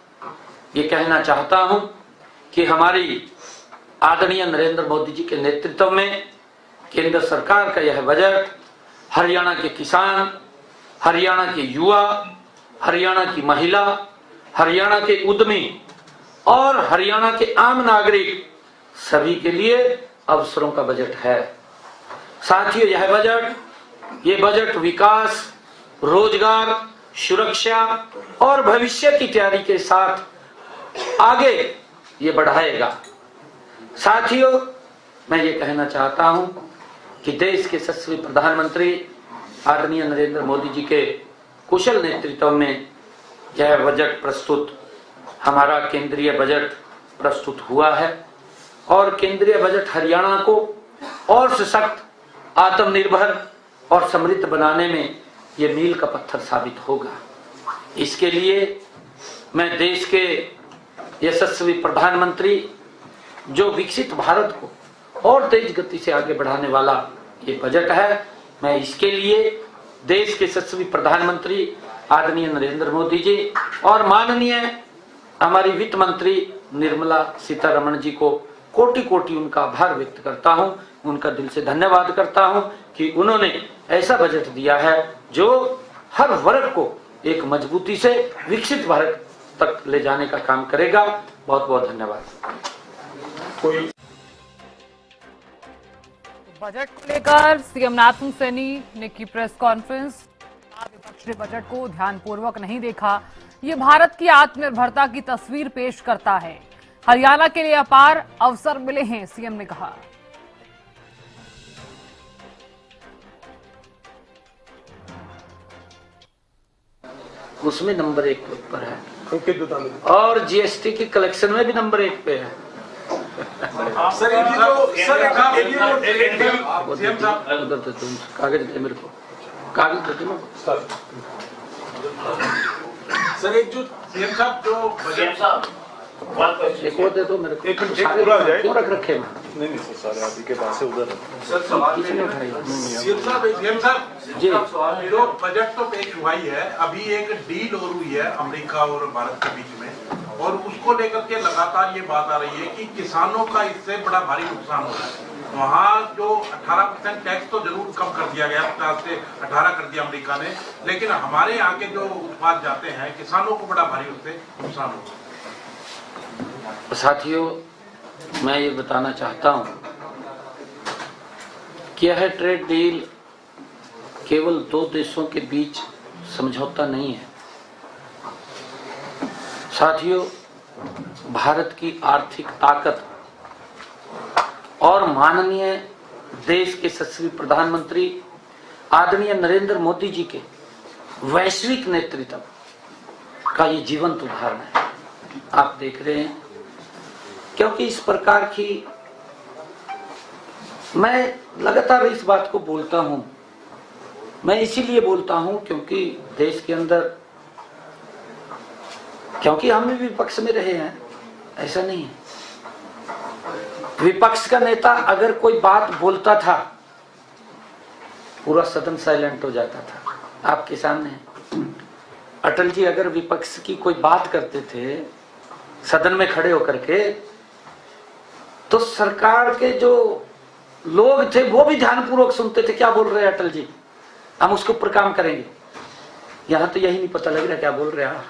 ये कहना चाहता हूं कि हमारी आदरणीय नरेंद्र मोदी जी के नेतृत्व में केंद्र सरकार का यह बजट हरियाणा के किसान, हरियाणा के युवा, हरियाणा की महिला, हरियाणा के उद्यमी और हरियाणा के आम नागरिक सभी के लिए अवसरों का बजट है। साथियों, ये बजट विकास, रोजगार, सुरक्षा और भविष्य की तैयारी के साथ आगे ये बढ़ाएगा। साथियों, मैं ये कहना चाहता हूं कि देश के यशस्वी प्रधानमंत्री आदरणीय नरेंद्र मोदी जी के कुशल नेतृत्व में यह बजट प्रस्तुत, हमारा केंद्रीय बजट प्रस्तुत हुआ है और केंद्रीय बजट हरियाणा को और सशक्त, आत्मनिर्भर और समृद्ध बनाने में यह मील का पत्थर साबित होगा। इसके लिए मैं देश के यशस्वी प्रधानमंत्री, जो विकसित भारत को और तेज गति से आगे बढ़ाने वाला ये बजट है, मैं इसके लिए देश के यशस्वी प्रधानमंत्री आदरणीय नरेंद्र मोदी जी और माननीय हमारी वित्त मंत्री निर्मला सीतारमण जी को कोटि कोटि उनका आभार व्यक्त करता हूं, उनका दिल से धन्यवाद करता हूं कि उन्होंने ऐसा बजट दिया है जो हर वर्ग को एक मजबूती से विकसित भारत तक ले जाने का काम करेगा। बहुत बहुत धन्यवाद। बजट को लेकर सीएम नाथन सैनी ने की प्रेस कॉन्फ्रेंस। विपक्ष ने बजट को ध्यानपूर्वक नहीं देखा। ये भारत की आत्मनिर्भरता की तस्वीर पेश करता है। हरियाणा के लिए अपार अवसर मिले हैं, सीएम ने कहा। उसमें नंबर 1 पर है और जीएसटी की कलेक्शन में भी नंबर 1 पे है। सर ये जो सीएम साहब उधर तो तुम कागज दे मेरे को, कागज दे ना सर एक जो सीएम साहब जो सीएम बजट साहब वन क्वेश्चन एक और दे दो मेरे को। एक मिनट, सारे पूरा हो जाए। क्यों रख रखे हैं? नहीं नहीं सर, सारे आप ही के पास है उधर है। सर सवाल किसने उठाई? सीएम साहब जी जो बजट तो पेश हुआ ही है, अभी एक डील और हुई है अमेरिका और भारत के बीच में, और उसको लेकर के लगातार ये बात आ रही है कि किसानों का इससे बड़ा भारी नुकसान हो रहा है। वहाँ जो 18% टैक्स तो जरूर कम कर दिया गया, 50 से 18 कर दिया अमेरिका ने, लेकिन हमारे यहाँ के जो उत्पाद जाते हैं किसानों को बड़ा भारी उससे नुकसान हो रहा है। साथियों, मैं ये बताना चाहता हूं कि यह ट्रेड डील केवल दो देशों के बीच समझौता नहीं है। साथियों, भारत की आर्थिक ताकत और माननीय देश के यशस्वी प्रधानमंत्री आदरणीय नरेंद्र मोदी जी के वैश्विक नेतृत्व का ये जीवंत उदाहरण है। आप देख रहे हैं, क्योंकि इस प्रकार की, मैं लगातार इस बात को बोलता हूं, मैं इसीलिए बोलता हूं क्योंकि देश के अंदर, क्योंकि हम भी विपक्ष में रहे हैं, ऐसा नहीं है। विपक्ष का नेता अगर कोई बात बोलता था, पूरा सदन साइलेंट हो जाता था। आपके सामने अटल जी अगर विपक्ष की कोई बात करते थे सदन में खड़े होकर के, तो सरकार के जो लोग थे वो भी ध्यानपूर्वक सुनते थे, क्या बोल रहे हैं अटल जी, हम उसके ऊपर काम करेंगे। यहां तो यही नहीं पता लग रहा क्या बोल रहे हैं,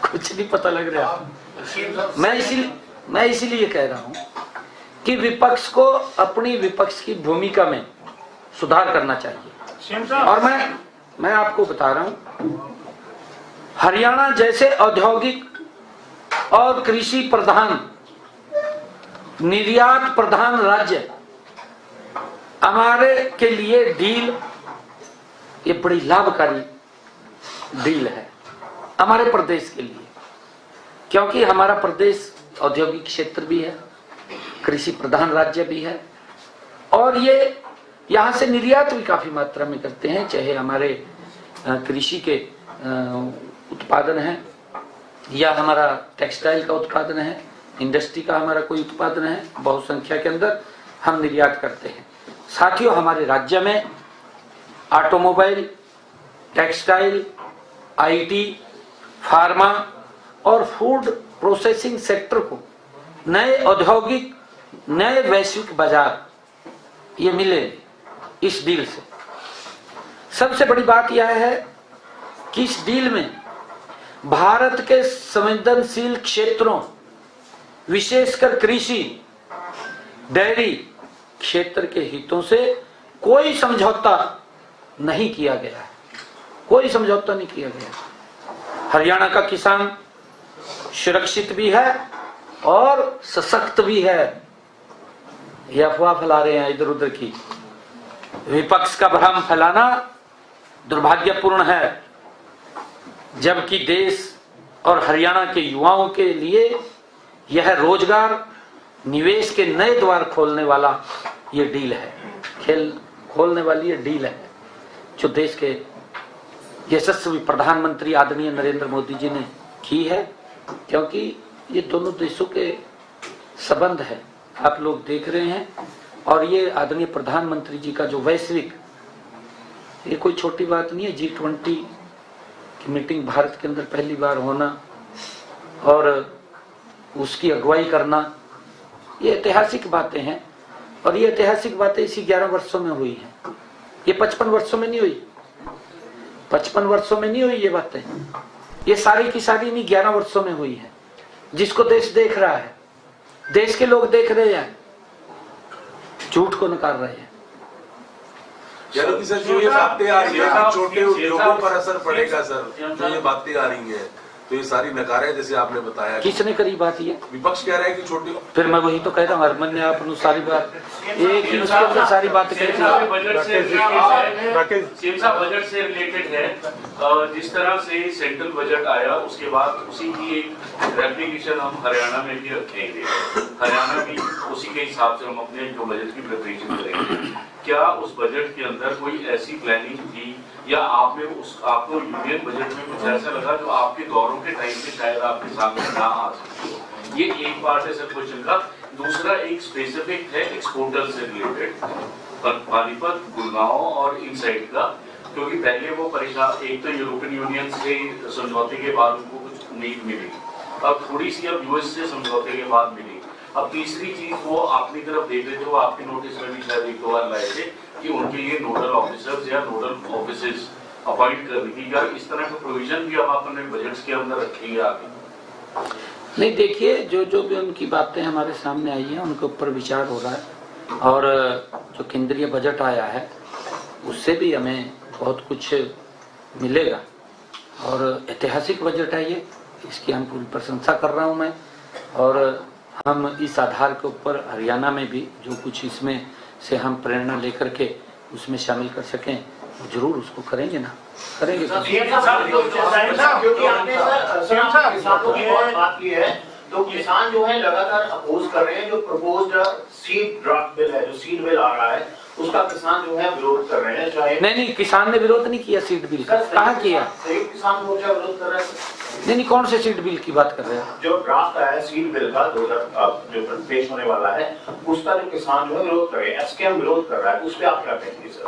कुछ नहीं पता लग रहा। मैं इसीलिए कह रहा हूं कि विपक्ष को अपनी विपक्ष की भूमिका में सुधार करना चाहिए। और मैं आपको बता रहा हूं, हरियाणा जैसे औद्योगिक और कृषि प्रधान, निर्यात प्रधान राज्य, हमारे के लिए डील ये बड़ी लाभकारी डील है हमारे प्रदेश के लिए, क्योंकि हमारा प्रदेश औद्योगिक क्षेत्र भी है, कृषि प्रधान राज्य भी है, और ये यहाँ से निर्यात भी काफी मात्रा में करते हैं, चाहे हमारे कृषि के उत्पादन है या हमारा टेक्सटाइल का उत्पादन है, इंडस्ट्री का हमारा कोई उत्पादन है, बहुसंख्या के अंदर हम निर्यात करते हैं। साथियों, हमारे राज्य में ऑटोमोबाइल, टेक्सटाइल, आईटी, फार्मा और फूड प्रोसेसिंग सेक्टर को नए औद्योगिक, नए वैश्विक बाजार ये मिले इस डील से। सबसे बड़ी बात यह है कि इस डील में भारत के संवेदनशील क्षेत्रों, विशेषकर कृषि, डेयरी क्षेत्र के हितों से कोई समझौता नहीं किया गया है, कोई समझौता नहीं किया गया। हरियाणा का किसान सुरक्षित भी है और सशक्त भी है। यह अफवाह फैला रहे हैं इधर उधर की, विपक्ष का भ्रम फैलाना दुर्भाग्यपूर्ण है, जबकि देश और हरियाणा के युवाओं के लिए यह रोजगार, निवेश के नए द्वार खोलने वाला ये डील है, खोलने वाली ये डील है, जो देश के यशस्वी प्रधानमंत्री आदरणीय नरेंद्र मोदी जी ने की है, क्योंकि ये दोनों देशों के संबंध है, आप लोग देख रहे हैं। और ये आदरणीय प्रधानमंत्री जी का जो वैश्विक, ये कोई छोटी बात नहीं है, G20 की मीटिंग भारत के अंदर पहली बार होना और उसकी अगुवाई करना, ये ऐतिहासिक बातें हैं। और ये ऐतिहासिक बातें इसी 11 वर्षों में हुई हैं, ये 55 वर्षों में नहीं हुई, 55 वर्षों में नहीं हुई ये बातें, ये सारी की सारी नहीं 11 वर्षों में हुई है, जिसको देश देख रहा है, देश के लोग देख रहे हैं, झूठ को नकार रहे हैं। यानी कि सर जो ये बातें आ रही है कि छोटे उद्योगों पर असर पड़ेगा सर, जो ये बातें आ रही हैं, तो ये सारी नकारें जैसे आपने बताया, किसने करी बात ये? विपक्ष कह रहा है कि छोटी, फिर मैं वही तो कह रहा हूँ, हरमन ने आप सारी बात एक ही उसके अंदर सारी बात कही थी। बजट से रिलेटेड है। जिस तरह से सेंट्रल बजट आया उसके बाद उसी की एक रेप्लिकेशन हम हरियाणा में भी रखेंगे। हरियाणा भी उसी के हिसाब से हम अपने जो बजट की प्रिपरेशन करेंगे। क्या उस बजट के अंदर कोई ऐसी प्लानिंग थी या आपको यूनियन बजट में कुछ ऐसा लगा जो आपके दौरों के टाइम पे शायद आपके सामने ना आ सकती हो? ये एक पार्ट है सर क्वेश्चन का। दूसरा एक स्पेसिफिक है एक्सपोर्टर से रिलेटेड, पानीपत, गुड़गांव और इन साइड का, क्योंकि पहले वो परेशान, एक तो यूरोपियन यूनियन से समझौते के बाद उनको कुछ उम्मीद मिली, अब थोड़ी सी अब यूएस से समझौते के बाद मिली। अब तीसरी चीज वो अपनी तरफ देख रहे थे, वो आपके नोटिस में भी शायद एक दो बार लाए थे कि उनके लिए नोडल ऑफिसर्स या नोडल ऑफिसेस अपॉइंट करने की, क्या इस तरह का प्रोविजन भी अब अपने बजट्स के अंदर रखेंगे आगे? नहीं, देखिए जो भी उनकी बातें हमारे सामने आई हैं उनके ऊपर विचार हो रहा है, और जो केंद्रीय बजट आया है उससे भी हमें बहुत कुछ मिलेगा, और ऐतिहासिक बजट है ये, इसकी हम पूरी प्रशंसा कर रहा हूँ मैं। और हम इस आधार के ऊपर हरियाणा में भी जो कुछ इसमें से हम प्रेरणा लेकर के उसमें शामिल कर सकें, जरूर उसको करेंगे ना, करेंगे। क्योंकि आपने सर किसानों की बहुत बात की है, तो किसान जो है लगातार अपोज कर रहे हैं। जो प्रपोज्ड सीड ड्राफ्ट बिल है, जो सीड बिल आ रहा है, उसका किसान जो है विरोध कर रहे हैं। चाहे नहीं, किसान ने विरोध नहीं किया सीड बिल का। कहाँ किया? संयुक्त किसान मोर्चा विरोध कर रहा है। नहीं, कौन से सीड बिल की बात कर रहे हैं? जो ड्राफ्ट आया सीड बिल का 2000 जो पेश होने वाला है, उसका जो किसान जो है विरोध कर रहे हैं, एसकेएम विरोध कर रहा है, उस पर आप क्या कहेंगे सर?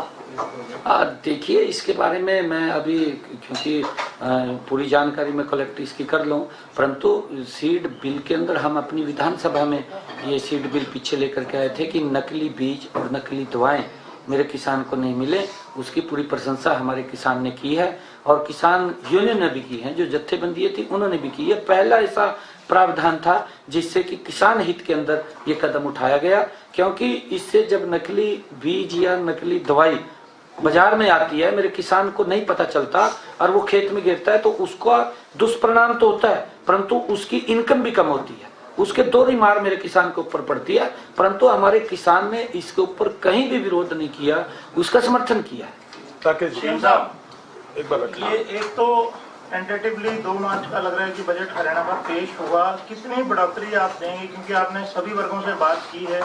देखिए, इसके बारे में मैं अभी, क्योंकि पूरी जानकारी मैं कलेक्ट इसकी कर लूं, परंतु सीड बिल के अंदर हम अपनी विधानसभा में ये सीड बिल पीछे लेकर के आए थे कि नकली बीज और नकली दवाएं मेरे किसान को नहीं मिले। उसकी पूरी प्रशंसा हमारे किसान ने की है, और किसान यूनियन ने भी की है, जो जत्थेबंदी थी उन्होंने भी की है। पहला ऐसा प्रावधान था जिससे कि किसान हित के अंदर ये कदम उठाया गया, क्योंकि इससे जब नकली बीज या नकली दवाई बाजार में आती है, मेरे किसान को नहीं पता चलता और वो खेत में गिरता है, तो उसका दुष्परिणाम तो होता है, परंतु उसकी इनकम भी कम होती है, उसके दोहरी मार मेरे किसान के ऊपर पड़ती है। परंतु हमारे किसान ने इसके ऊपर कहीं भी विरोध नहीं किया, उसका समर्थन किया है। ताकि एक बार ये एक तो टेंटेटिवली 2 मार्च का लग रहा है कि बजट हरियाणा का पेश होगा। कितनी बढ़ोतरी आप देंगे, क्योंकि आपने सभी वर्गों से बात की है,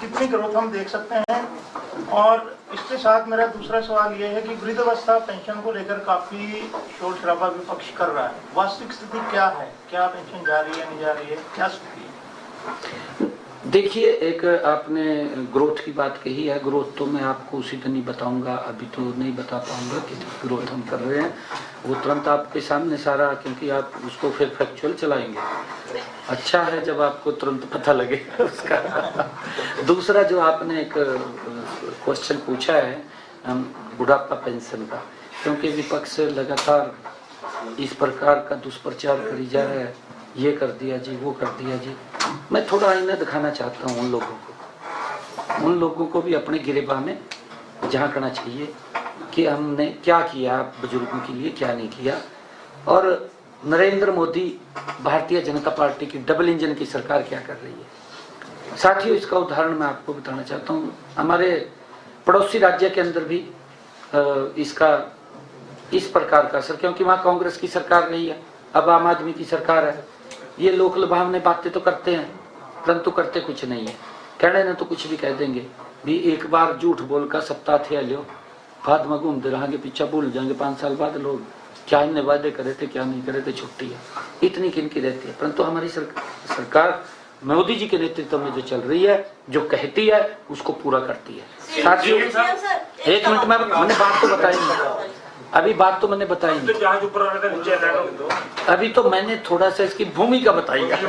कितनी ग्रोथ हम देख सकते हैं? और इसके साथ मेरा दूसरा सवाल ये है कि वृद्धावस्था पेंशन को लेकर काफी शोर शराबा विपक्ष कर रहा है, वास्तविक स्थिति क्या है? क्या पेंशन जा रही है, नहीं जा रही है, क्या स्थिति है? देखिए, एक आपने ग्रोथ की बात कही है। ग्रोथ तो मैं आपको उसी दिन ही बताऊंगा, अभी तो नहीं बता पाऊंगा कि ग्रोथ हम कर रहे हैं। वो तुरंत आपके सामने सारा, क्योंकि आप उसको फिर फैक्चुअल चलाएंगे। अच्छा है जब आपको तुरंत पता लगे उसका। दूसरा जो आपने एक क्वेश्चन पूछा है बुढ़ापा पेंशन का, क्योंकि विपक्ष लगातार इस प्रकार का दुष्प्रचार करी जा रहा है, ये कर दिया जी, वो कर दिया जी। मैं थोड़ा आईना दिखाना चाहता हूँ उन लोगों को भी अपने गिरेबान में झांकना चाहिए कि हमने क्या किया बुजुर्गों के लिए, क्या नहीं किया। और नरेंद्र मोदी, भारतीय जनता पार्टी की डबल इंजन की सरकार क्या कर रही है। साथियों, इसका उदाहरण मैं आपको बताना चाहता हूँ। हमारे पड़ोसी राज्य के अंदर भी इसका इस प्रकार का असर, क्योंकि वहाँ कांग्रेस की सरकार रही है, अब आम आदमी की सरकार है। ये लोक लुभावने बातें तो करते हैं, परंतु करते कुछ नहीं है। कहने न तो कुछ भी कह देंगे भी, एक बार झूठ बोल का सप्ताह थे लियो, बाद में घूमते रहेंगे, पीछा भूल जाएंगे 5 साल बाद लोग क्या इन्हें वादे करे थे, क्या नहीं करे थे, छुट्टी है। इतनी किनकी रहती है। परंतु हमारी सरकार मोदी जी के नेतृत्व में जो चल रही है, जो कहती है उसको पूरा करती है। साथियों, एक मिनट में मैंने बात तो बताई नहीं, अभी बात तो मैंने बताई नहीं, अभी तो मैंने थोड़ा सा इसकी भूमिका बताई है।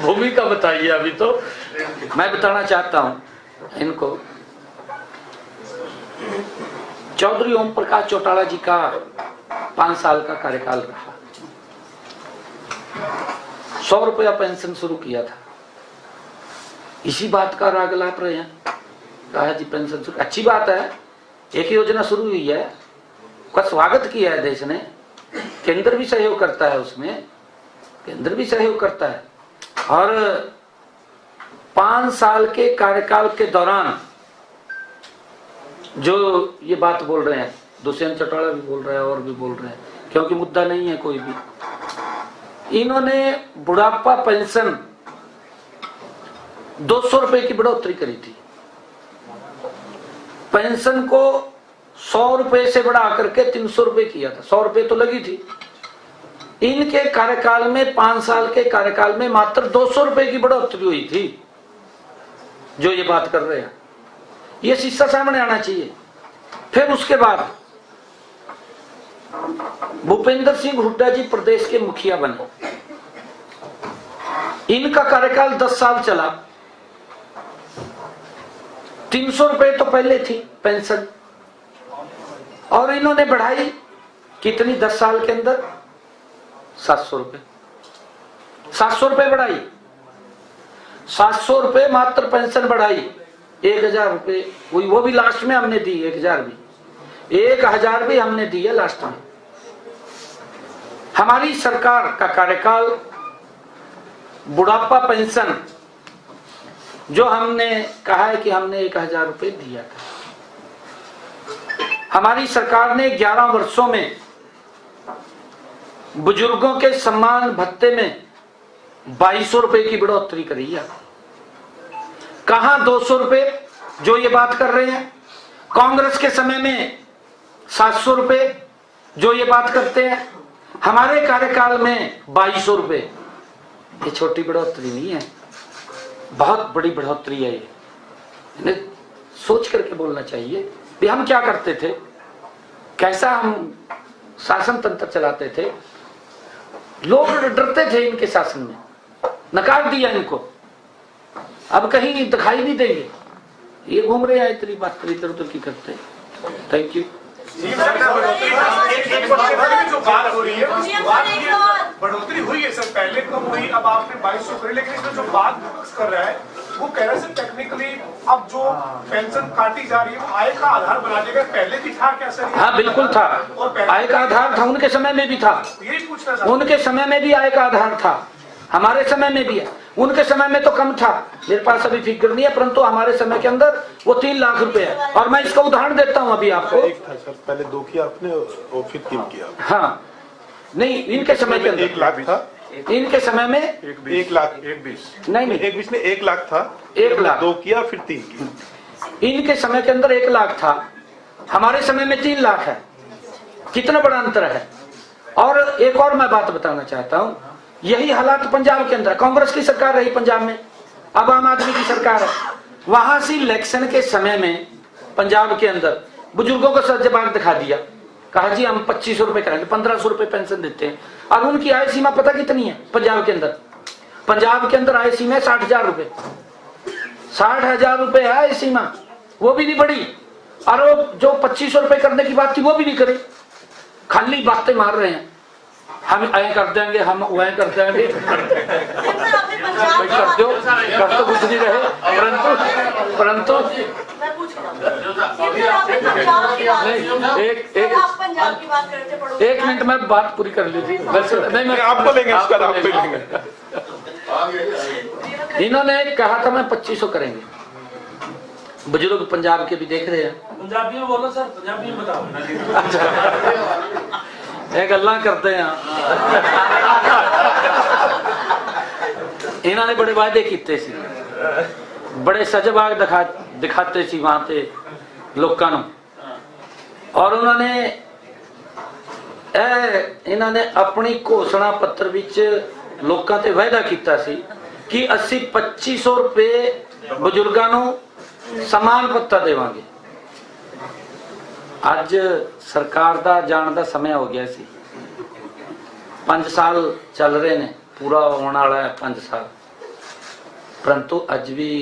भूमिका बताइए। अभी तो मैं बताना चाहता हूं इनको, चौधरी ओम प्रकाश चौटाला जी का 5 साल का कार्यकाल रहा। 100 रुपया पेंशन शुरू किया था, इसी बात का राग लाप रहे हैं। कहा जी पेंशन शुरू, अच्छी बात है, एक योजना शुरू हुई है, का स्वागत किया है देश ने, केंद्र भी सहयोग करता है, उसमें केंद्र भी सहयोग करता है। और 5 साल के कार्यकाल के दौरान जो ये बात बोल रहे हैं, दुष्यंत चौटाला भी बोल रहा है और भी बोल रहे हैं, क्योंकि मुद्दा नहीं है कोई भी। इन्होंने बुढ़ापा पेंशन 200 रुपए की बढ़ोतरी करी थी, पेंशन को 100 रुपए से बढ़ा करके 300 रुपए किया था, 100 रुपए तो लगी थी। इनके कार्यकाल में 5 साल के कार्यकाल में मात्र 200 रुपए की बढ़ोतरी हुई थी। जो ये बात कर रहे हैं, ये शीशा सामने आना चाहिए। फिर उसके बाद भूपेंद्र सिंह हुड्डा जी प्रदेश के मुखिया बने, इनका कार्यकाल 10 साल चला। 300 रुपए तो पहले थी पेंशन, और इन्होंने बढ़ाई कितनी 10 साल के अंदर? 700 रुपए, 700 रुपए बढ़ाई, 700 रुपए मात्र पेंशन बढ़ाई। 1000 रुपए हुई, वो भी लास्ट में हमने दी, 1000 भी हमने दी है लास्ट में। हमारी सरकार का कार्यकाल बुढ़ापा पेंशन जो हमने कहा है कि हमने 1000 रुपए दिया था, हमारी सरकार ने 11 वर्षों में बुजुर्गों के सम्मान भत्ते में 2200 रुपए की बढ़ोतरी करी है। कहां 200 रुपए जो ये बात कर रहे हैं? कांग्रेस के समय में 700 रुपए जो ये बात करते हैं, हमारे कार्यकाल में 2200 रुपए। ये छोटी बढ़ोतरी नहीं है, बहुत बड़ी बढ़ोतरी है। ये इन्हें सोच करके बोलना चाहिए कि हम क्या करते थे, कैसा हम शासन तंत्र चलाते थे। लोग डरते थे इनके शासन में, नकार दिया इनको, अब कहीं दिखाई नहीं देंगे। ये घूम रहे हैं इतनी बात इधर उधर की करते। Thank you. बढ़ोतरी हुई है सर, पहले कम हुई, अब आपने 2200 करी, लेकिन इसमें जो बात कर रहा है वो कह रहे हैं टेक्निकली अब जो पेंशन काटी जा रही है वो आय का आधार बना देगा। पहले भी था क्या सर? हाँ बिल्कुल था, आय का आधार था, उनके समय में भी था। यही पूछना था, उनके समय में भी आय का आधार था, हमारे समय में भी है। उनके समय में तो कम था, मेरे पास अभी फिगर नहीं है, परंतु हमारे समय के अंदर वो 3 लाख रुपए है। और मैं इसका उदाहरण देता हूं अभी आपको। एक था सर, पहले 2 किया आपने और फिर 3 किया। हाँ नहीं, इनके समय के अंदर 1 लाख था, इनके समय में 1 लाख 120 नहीं, 120 में 1 लाख था, 1 लाख 2 किया फिर 3 किया। इनके समय के अंदर 1 लाख था, हमारे समय में 3 लाख है। कितना बड़ा अंतर है। और एक और मैं बात बताना चाहता हूं, यही हालात पंजाब के अंदर, कांग्रेस की सरकार रही पंजाब में, अब आम आदमी की सरकार है। वहां से इलेक्शन के समय में पंजाब के अंदर बुजुर्गों को सजबाग दिखा दिया, कहा जी हम 2500 रुपए करेंगे, 1500 रुपए पेंशन देते हैं। और उनकी आय सीमा पता कितनी है पंजाब के अंदर? पंजाब के अंदर आय सीमा है 60,000 रुपए, 60,000 रुपए है आय सीमा, वो भी नहीं बढ़ी। और वो जो 2500 रुपए करने की बात थी वो भी नहीं करी, खाली बातें मार रहे हैं, हम ऐ कर देंगे, हम वह कर देंगे। कर तो कुछ नहीं रहे, परंतु एक मिनट में बात पूरी कर लीजिए। नहीं, मैं आपको लेंगे, इसका आपको लेंगे। इन्होंने कहा था मैं 2500 करेंगे। बुजुर्ग पंजाब के भी देख रहे हैं, पंजाबी में बोलो सर, पंजाबी में बताओ। ਇਹ ਗੱਲਾਂ ਕਰਦੇ ਆ। ਇਹਨਾਂ ਨੇ बड़े वायदे किए सी, बड़े सजबाग दिखाते सी वहां ते लोकां नूं। और इन्होंने अपनी घोषणा पत्र विच लोकां ते वायदा किया सी कि असीं 2500 रुपए बजुर्गां नूं सम्मान भत्ता देवांगे। अज सरकार दा जाण दा समय हो गया सी, 5 साल चल रहे ने, पूरा होने वाला है 5 साल, परंतु अज भी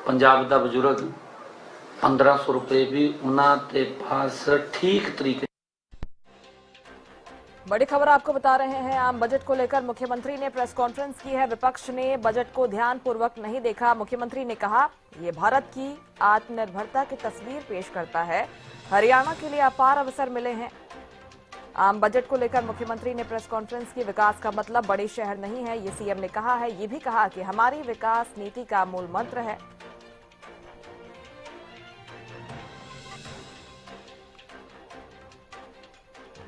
पंजाब दा बजुर्ग 1500 रुपए भी उन्होंने पास ठीक तरीके। बड़ी खबर आपको बता रहे हैं, आम बजट को लेकर मुख्यमंत्री ने प्रेस कॉन्फ्रेंस की है। विपक्ष ने बजट को ध्यानपूर्वक नहीं देखा। मुख्यमंत्री ने कहा, ये भारत की आत्मनिर्भरता की तस्वीर पेश करता है। हरियाणा के लिए अपार अवसर मिले हैं। आम बजट को लेकर मुख्यमंत्री ने प्रेस कॉन्फ्रेंस की। विकास का मतलब बड़े शहर नहीं है, ये सीएम ने कहा है। ये भी कहा कि हमारी विकास नीति का मूल मंत्र है